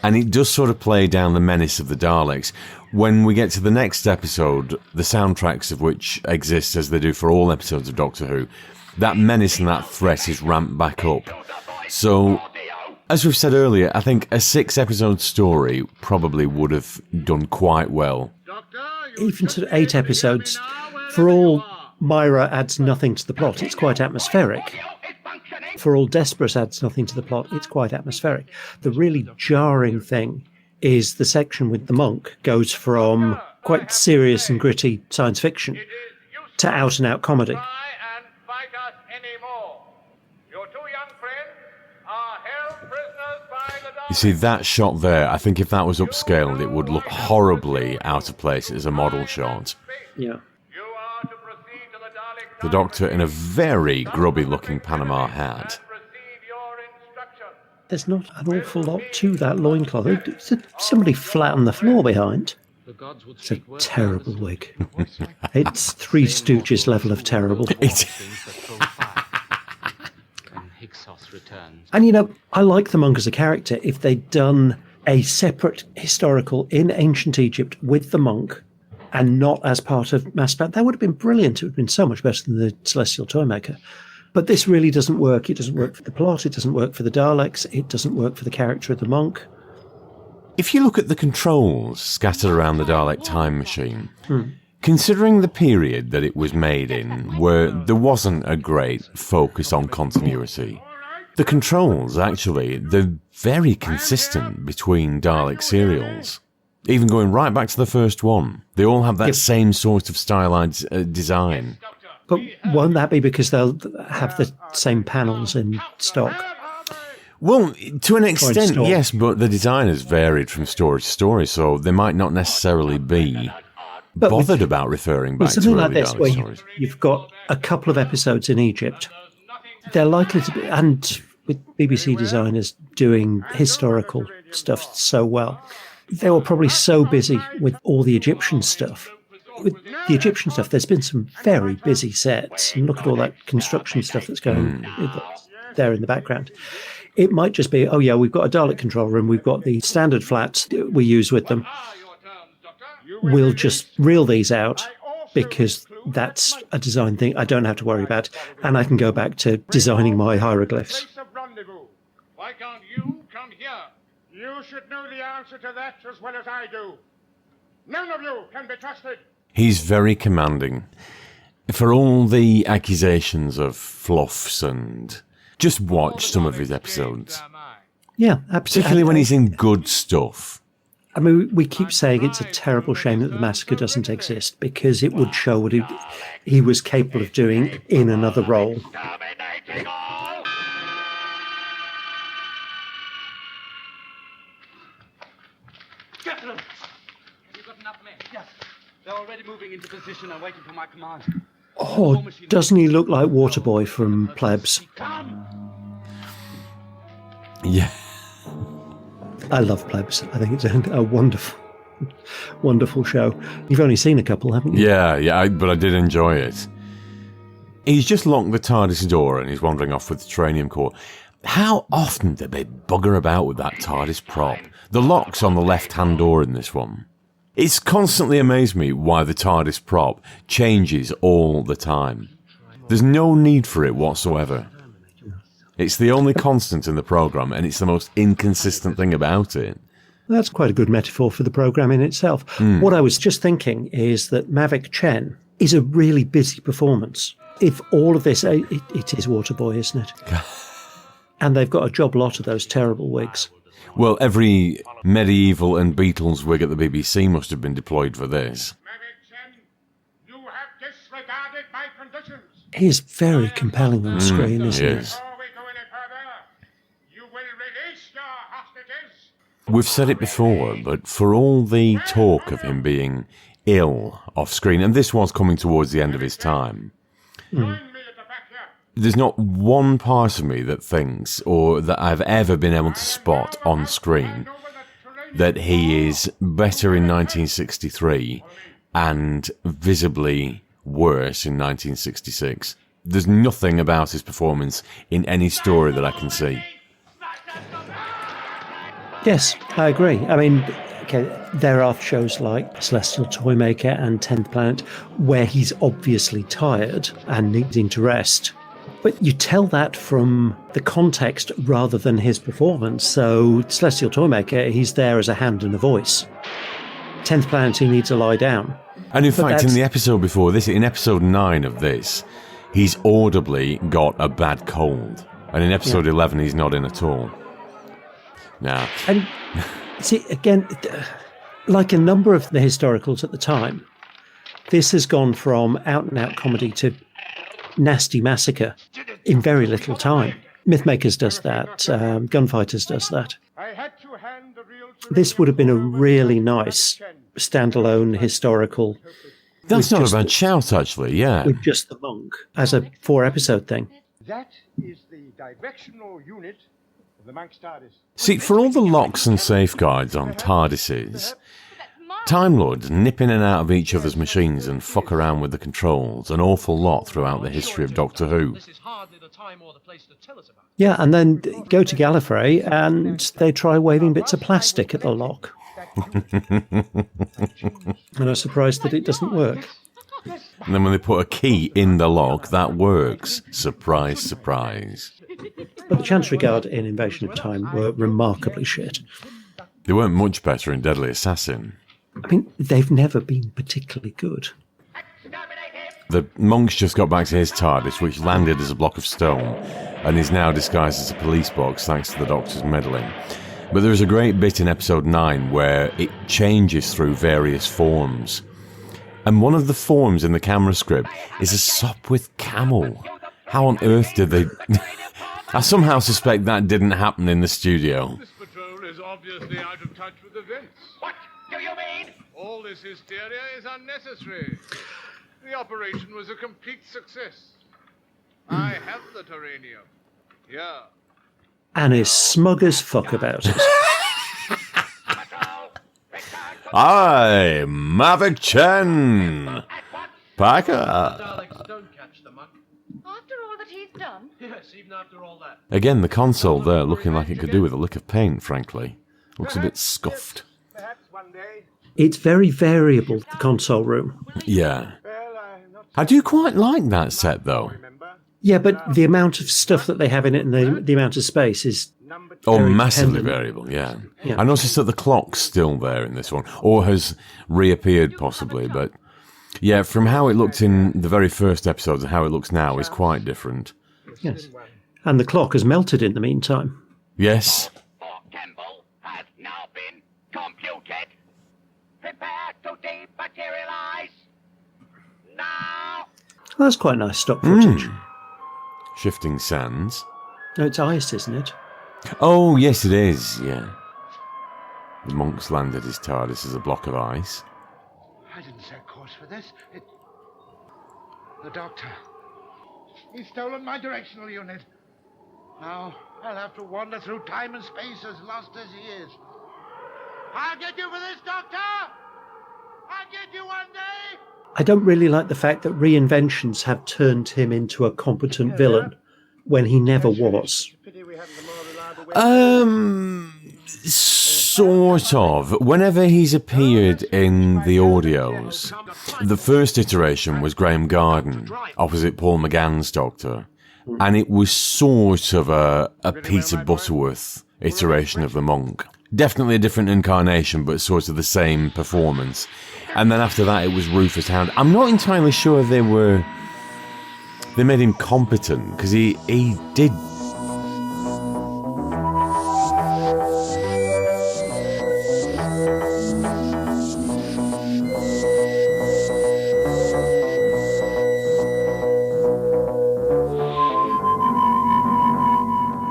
and it does sort of play down the menace of the Daleks. When we get to the next episode, the soundtracks of which exist as they do for all episodes of Doctor Who, that menace and that threat is ramped back up. So, as we've said earlier, I think a 6-episode story probably would have done quite well. Even to 8 episodes, for all Myra adds nothing to the plot, it's quite atmospheric. For all Desperate adds nothing to the plot, it's quite atmospheric. The really jarring thing is the section with the monk goes from quite serious and gritty science fiction to out-and-out comedy. You see, that shot there, I think if that was upscaled, it would look horribly out of place as a model shot. Yeah. The Doctor in a very grubby-looking Panama hat. There's not an awful lot to that loincloth. It's somebody flat on the floor behind. It's a terrible wig. It's Three Stooges level of terrible. And I like the monk as a character. If they'd done a separate historical in ancient Egypt with the monk and not as part of Masterplan, that would have been brilliant. It would have been so much better than the Celestial Toymaker. But this really doesn't work. It doesn't work for the plot. It doesn't work for the Daleks. It doesn't work for the character of the monk. If you look at the controls scattered around the Dalek time machine, Considering the period that it was made in, where there wasn't a great focus on continuity, the controls, actually, they're very consistent between Dalek serials. Even going right back to the first one. They all have that same sort of stylized design. But won't that be because they'll have the same panels in stock? Well, to an extent, yes, but the design has varied from story to story, so they might not necessarily be bothered about referring back to something early like this, Dalek where stories. you've got a couple of episodes in Egypt. They're likely to be, and with BBC designers doing historical stuff so well, they were probably so busy with all the Egyptian stuff. With the Egyptian stuff, there's been some very busy sets. And look at all that construction stuff that's going there in the background. It might just be, oh yeah, we've got a Dalek control room, we've got the standard flats we use with them. We'll just reel these out because that's a design thing I don't have to worry about, and I can go back to designing my hieroglyphs. Why can't you come here? You should know the answer to that as well as I do. None of you can be trusted. He's very commanding. For all the accusations of fluffs and... Just watch some of his episodes. Yeah, absolutely. Particularly when he's in good stuff. I mean, we keep saying it's a terrible shame that the massacre doesn't exist because it would show what he was capable of doing in another role. Captain! You've got enough men? Yes. They're already moving into position and waiting for my command. Oh, doesn't he look like Waterboy from Plebs? Yeah. I love Plebs. I think it's a wonderful, wonderful show. You've only seen a couple, haven't you? Yeah, but I did enjoy it. He's just locked the TARDIS door and he's wandering off with the Tranium Core. How often do they bugger about with that TARDIS prop? The lock's on the left-hand door in this one. It's constantly amazed me why the TARDIS prop changes all the time. There's no need for it whatsoever. It's the only constant in the programme, and it's the most inconsistent thing about it. That's quite a good metaphor for the programme in itself. What I was just thinking is that Maverick Chen is a really busy performance. If all of this, it is Waterboy, isn't it? And they've got a job lot of those terrible wigs. Well, every medieval and Beatles wig at the BBC must have been deployed for this. You have disregarded my conditions. He's very compelling on screen, isn't he? Before we go any further, you will release your hostages. We've said it before, but for all the talk of him being ill off screen, and this was coming towards the end of his time, there's not one part of me that thinks, or that I've ever been able to spot on screen, that he is better in 1963 and visibly worse in 1966. There's nothing about his performance in any story that I can see. Yes, I agree. I mean, okay, there are shows like Celestial Toymaker and 10th Planet where he's obviously tired and needing to rest. But you tell that from the context rather than his performance. So Celestial Toymaker, he's there as a hand and a voice. 10th Planet, he needs to lie down. And in fact, in the episode before this, in episode 9 of this, he's audibly got a bad cold. And in episode 11, he's not in at all. Now, and see, again, like a number of the historicals at the time, this has gone from out-and-out comedy to nasty massacre in very little time. Mythmakers does that. Gunfighters does that. This would have been a really nice standalone historical. That's not a bad shout, actually, yeah. With just the monk as a 4-episode thing. That is the directional unit of the monk's TARDIS. See, for all the locks and safeguards on TARDISes, Time Lords nip in and out of each other's machines and fuck around with the controls an awful lot throughout the history of Doctor Who. Yeah, and then go to Gallifrey and they try waving bits of plastic at the lock. And I'm surprised that it doesn't work. And then when they put a key in the lock, that works. Surprise, surprise. But the Chancery Guard in Invasion of Time were remarkably shit. They weren't much better in Deadly Assassin. I mean, they've never been particularly good. The monk's just got back to his TARDIS, which landed as a block of stone, and is now disguised as a police box thanks to the Doctor's meddling. But there is a great bit in episode 9 where it changes through various forms. And one of the forms in the camera script is a Sopwith camel. How on earth did they... I somehow suspect that didn't happen in the studio. This patrol is obviously out of touch with events. What do you mean? All this hysteria is unnecessary. The operation was a complete success. I have the terranium. Here. And is smug as fuck about it. I'm Maverick Chen. Packer. Daleks don't catch the muck. After all that he's done? Yes, even after all that. Again, the console there looking like it could do with a lick of paint, frankly. Looks a bit scuffed. Perhaps one day. It's very variable, the console room. Yeah. I do quite like that set, though. Yeah, but the amount of stuff that they have in it and the amount of space is... Oh, very massively dependent. variable, yeah. Yeah. I noticed that the clock's still there in this one, or has reappeared possibly, but yeah, from how it looked in the very first episode to how it looks now is quite different. Yes. And the clock has melted in the meantime. Yes. Campbell has now been computed. Prepare to dematerialize. Now. Well, that's quite nice stock footage. Shifting sands. No, it's ice, isn't it? Oh, yes, it is, yeah. The monk's landed his TARDIS as a block of ice. I didn't set course for this. The Doctor. He's stolen my directional unit. Now, I'll have to wander through time and space as lost as he is. I'll get you for this, Doctor! I'll get you one day! I don't really like the fact that reinventions have turned him into a competent villain when he never was. Sort of. Whenever he's appeared in the audios, the first iteration was Graham Garden, opposite Paul McGann's Doctor, and it was sort of a Peter Butterworth iteration of the monk. Definitely a different incarnation, but sort of the same performance. And then after that, it was Rufus Hound. I'm not entirely sure they made him competent, because he did.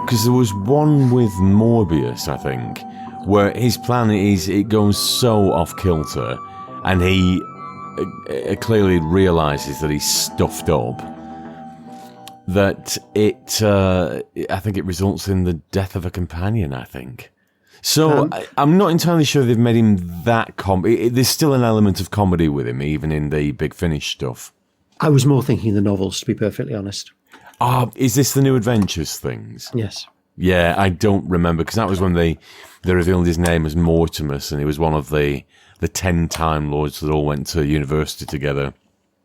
Because there was one with Morbius, I think, where his plan is it goes so off kilter, and he clearly realises that he's stuffed up, that I think it results in the death of a companion, I think. So I'm not entirely sure they've made him that there's still an element of comedy with him, even in the Big Finish stuff. I was more thinking the novels, to be perfectly honest. Is this the New Adventures things? Yes. Yeah, I don't remember, because that was when they revealed his name as Mortimus, and he was one of the 10 Time Lords that all went to university together.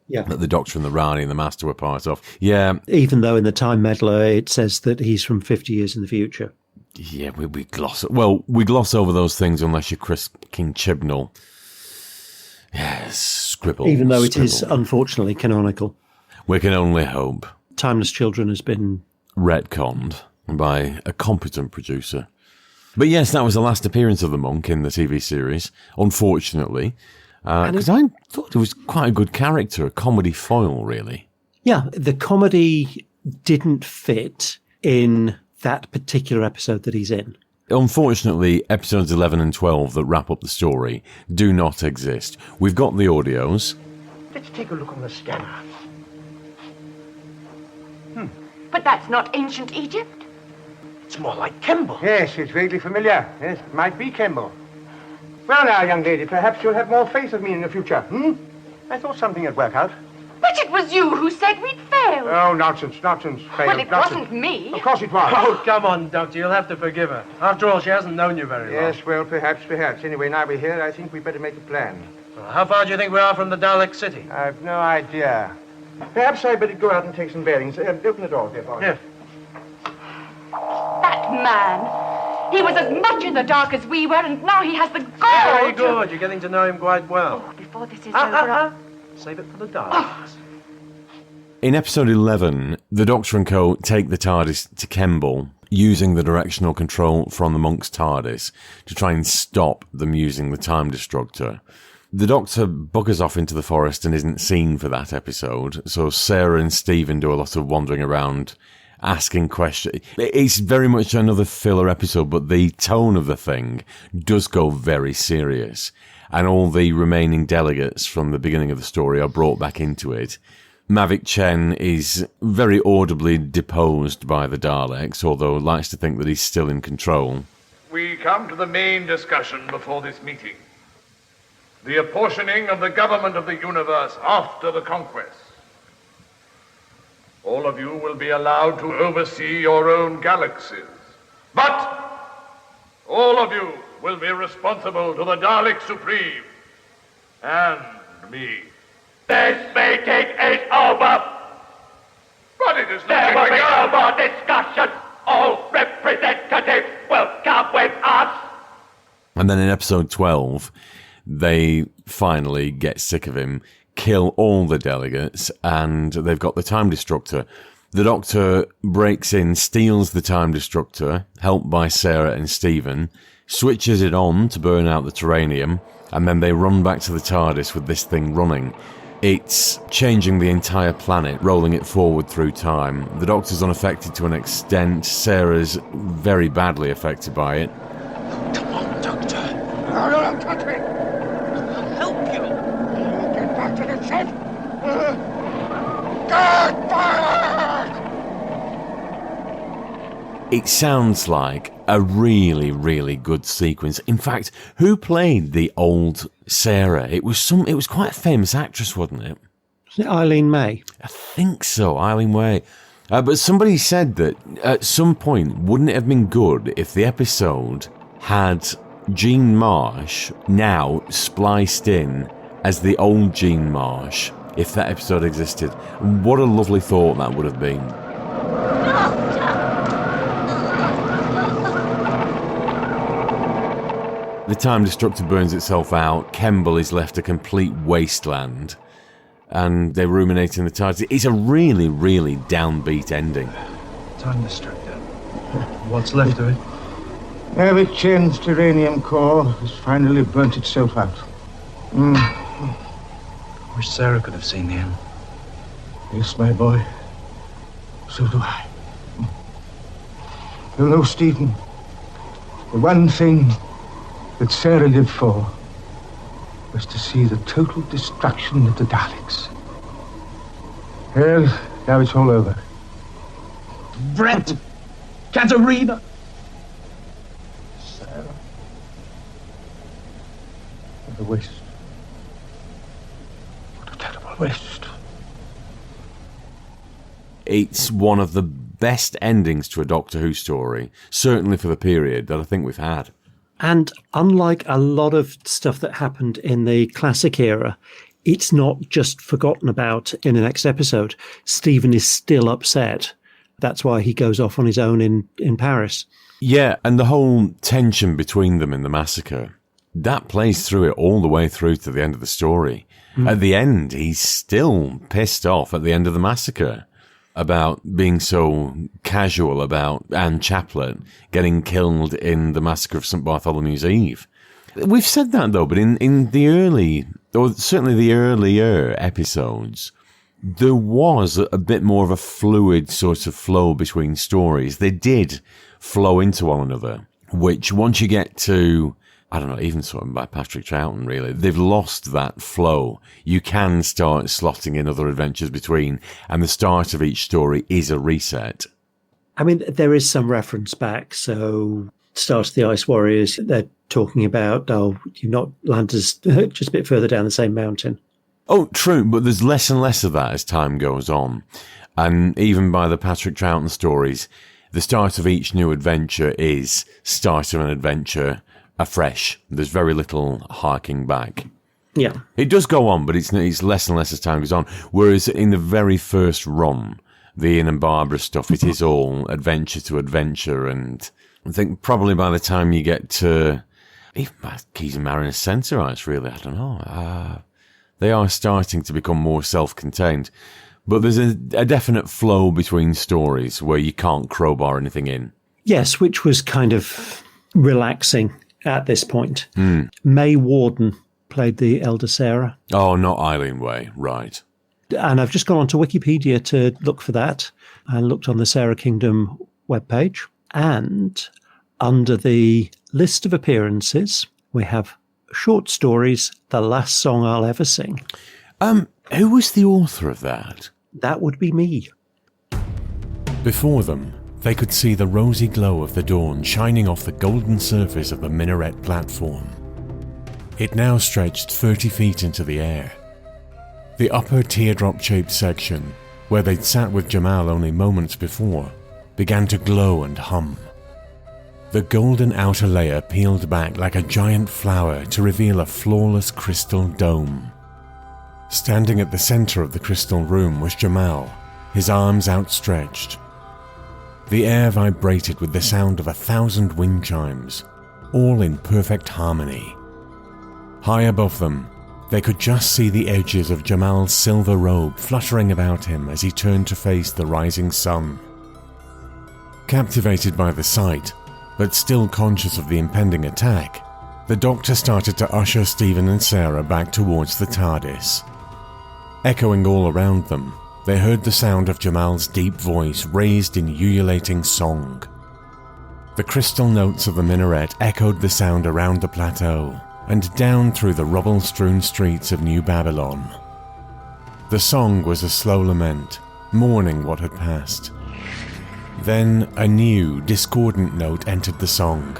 Yeah. That the Doctor and the Rani and the Master were part of. Yeah. Even though in the Time Meddler it says that he's from 50 years in the future. Yeah, we gloss over those things unless you're Chris King Chibnall. Yes, scribble. Even though it is unfortunately canonical. We can only hope. Timeless Children has been retconned by a competent producer. But yes, that was the last appearance of the monk in the TV series, unfortunately. Because I thought it was quite a good character, a comedy foil, really. Yeah, the comedy didn't fit in that particular episode that he's in. Unfortunately, episodes 11 and 12 that wrap up the story do not exist. We've got the audios. Let's take a look on the scanner. But that's not ancient Egypt. It's more like Kemble. Yes, it's vaguely familiar. Yes, it might be Kemble. Well now, young lady, perhaps you'll have more faith of me in the future, I thought something would work out. But it was you who said we'd fail. Oh, nonsense, failed. Well, it wasn't me. Of course it was. Oh, come on, Doctor, you'll have to forgive her. After all, she hasn't known you very long. Yes, well, perhaps. Anyway, now we're here, I think we'd better make a plan. Well, how far do you think we are from the Dalek City? I've no idea. Perhaps I'd better go out and take some bearings. Open the door, dear boy. Yes. That man. He was as much in the dark as we were, and now he has the gall. Very good. You're getting to know him quite well. Oh, before this is over. Save it for the Daleks. In episode 11, the Doctor and co take the TARDIS to Kemble, using the directional control from the monk's TARDIS to try and stop them using the Time Destructor. The Doctor buggers off into the forest and isn't seen for that episode, so Sarah and Stephen do a lot of wandering around, asking questions. It's very much another filler episode, but the tone of the thing does go very serious, and all the remaining delegates from the beginning of the story are brought back into it. Maverick Chen is very audibly deposed by the Daleks, although likes to think that he's still in control. We come to the main discussion before this meeting. The apportioning of the government of the universe after the conquest. All of you will be allowed to oversee your own galaxies. But all of you will be responsible to the Dalek Supreme and me. This meeting is over. But it is There not will be no more discussion. All representatives will come with us. And then in episode 12, they finally get sick of him, kill all the delegates, and they've got the Time Destructor. The Doctor breaks in, steals the Time Destructor, helped by Sarah and Stephen, switches it on to burn out the Terranium, and then they run back to the TARDIS with this thing running. It's changing the entire planet, rolling it forward through time. The Doctor's unaffected to an extent. Sarah's very badly affected by it. Come on, Doctor. No, don't touch me. I'll help you. Get back to the ship. Get back! It sounds like a really, really good sequence. In fact, who played the old Sarah? It was quite a famous actress, wasn't it? Isn't it Eileen May? I think so, Eileen Way. But somebody said that at some point, wouldn't it have been good if the episode had Jean Marsh now spliced in as the old Jean Marsh, if that episode existed? What a lovely thought that would have been. The Time Destructor burns itself out, Kemble is left a complete wasteland, and they ruminate in the TARDIS. It's a really, really downbeat ending. Time Destructor. What's left of it? Maverick Chen's Terranium core has finally burnt itself out. Wish Sarah could have seen the end. Yes, my boy. So do I. You know, Stephen, the one thing that Sarah lived for was to see the total destruction of the Daleks. Well, now it's all over. Brett! Katerina! Sarah. What a waste. What a terrible waste. It's one of the best endings to a Doctor Who story, certainly for the period, that I think we've had. And unlike a lot of stuff that happened in the classic era, it's not just forgotten about in the next episode. Stephen is still upset. That's why he goes off on his own in Paris. Yeah, and the whole tension between them in the massacre, that plays through it all the way through to the end of the story. At the end, he's still pissed off at the end of the massacre about being so casual about Anne Chaplet getting killed in the massacre of St. Bartholomew's Eve. We've said that though, but in the early, or certainly the earlier episodes, there was a bit more of a fluid sort of flow between stories. They did flow into one another, which once you get to, I don't know, even something by Patrick Troughton, really, they've lost that flow. You can start slotting in other adventures between, and the start of each story is a reset. I mean, there is some reference back. So, Start of the Ice Warriors, they're talking about, you've not landed just a bit further down the same mountain. Oh, true, but there's less and less of that as time goes on. And even by the Patrick Troughton stories, the start of each new adventure is start of an adventure afresh. There's very little harking back. Yeah. It does go on, but it's less and less as time goes on. Whereas in the very first run, the Ian and Barbara stuff, it is all adventure to adventure. And I think probably by the time you get to even Keys and Mariners Censorites, really, I don't know. They are starting to become more self-contained. But there's a definite flow between stories where you can't crowbar anything in. Yes, which was kind of relaxing at this point. May Warden played the elder Sarah. Oh, not Eileen Way, right. And I've just gone onto Wikipedia to look for that and looked on the Sarah Kingdom webpage. And under the list of appearances, we have short stories, The Last Song I'll Ever Sing. Who was the author of that? That would be me. Before them, they could see the rosy glow of the dawn shining off the golden surface of the minaret platform. It now stretched 30 feet into the air. The upper teardrop-shaped section, where they'd sat with Jamal only moments before, began to glow and hum. The golden outer layer peeled back like a giant flower to reveal a flawless crystal dome. Standing at the center of the crystal room was Jamal, his arms outstretched. The air vibrated with the sound of 1,000 wind chimes, all in perfect harmony. High above them, they could just see the edges of Jamal's silver robe fluttering about him as he turned to face the rising sun. Captivated by the sight, but still conscious of the impending attack, the Doctor started to usher Stephen and Sarah back towards the TARDIS. Echoing all around them, they heard the sound of Jamal's deep voice raised in ululating song. The crystal notes of the minaret echoed the sound around the plateau and down through the rubble-strewn streets of New Babylon. The song was a slow lament, mourning what had passed. Then a new, discordant note entered the song.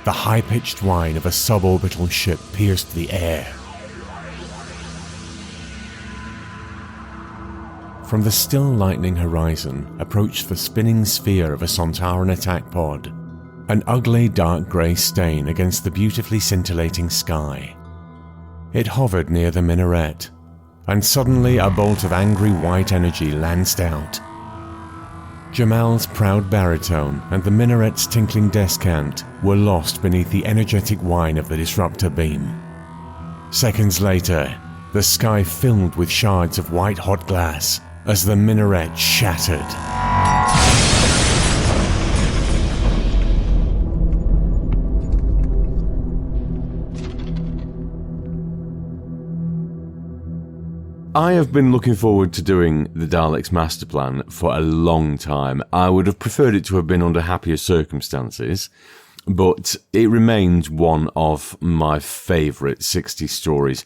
The high-pitched whine of a suborbital ship pierced the air. From the still lightning horizon approached the spinning sphere of a Sontaran attack pod, an ugly dark grey stain against the beautifully scintillating sky. It hovered near the minaret, and suddenly a bolt of angry white energy lanced out. Jamal's proud baritone and the minaret's tinkling descant were lost beneath the energetic whine of the disruptor beam. Seconds later, the sky filled with shards of white-hot glass as the minaret shattered. I have been looking forward to doing the Daleks Masterplan for a long time. I would have preferred it to have been under happier circumstances, but it remains one of my favourite 60s stories.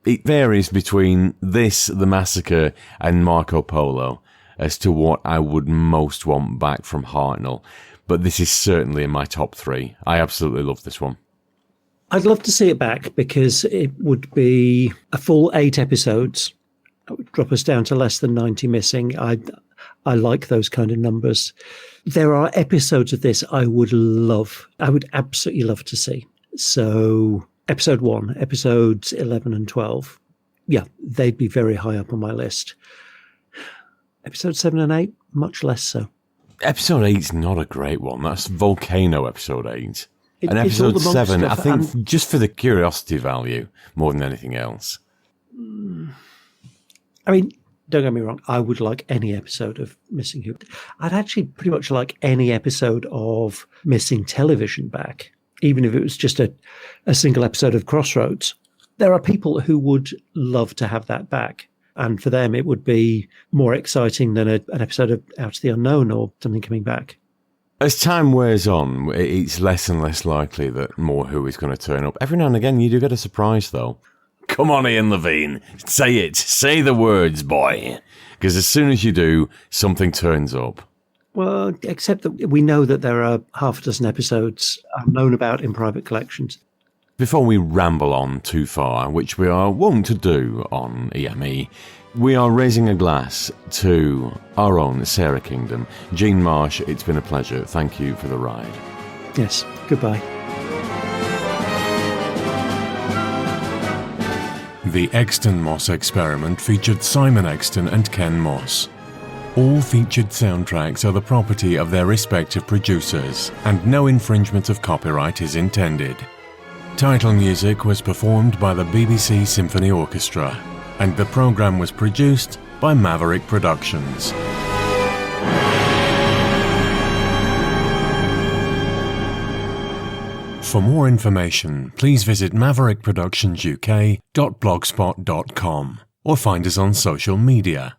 It varies between this, The Massacre, and Marco Polo as to what I would most want back from Hartnell, but this is certainly in my top 3. I absolutely love this one. I'd love to see it back because it would be a full 8 episodes. It would drop us down to less than 90 missing. I like those kind of numbers. There are episodes of this I would absolutely love to see. So episode 1, episodes 11 and 12. Yeah, they'd be very high up on my list. Episode 7 and 8, much less so. Episode 8's not a great one. That's Volcano episode 8. And episode 7, I think, just for the curiosity value more than anything else. I mean, don't get me wrong, I would like any episode of Missing Who. I'd actually pretty much like any episode of Missing Television back, even if it was just a single episode of Crossroads. There are people who would love to have that back, and for them it would be more exciting than an episode of Out of the Unknown or something coming back. As time wears on, it's less and less likely that more Who is going to turn up. Every now and again, you do get a surprise, though. Come on, Ian Levine. Say it. Say the words, boy. Because as soon as you do, something turns up. Well, except that we know that there are half a dozen episodes known about in private collections. Before we ramble on too far, which we are wont to do on EME, we are raising a glass to our own Sarah Kingdom. Jean Marsh, it's been a pleasure. Thank you for the ride. Yes, goodbye. The Exton Moss experiment featured Simon Exton and Ken Moss. All featured soundtracks are the property of their respective producers, and no infringement of copyright is intended. Title music was performed by the BBC Symphony Orchestra, and the programme was produced by Maverick Productions. For more information, please visit maverickproductionsuk.blogspot.com or find us on social media.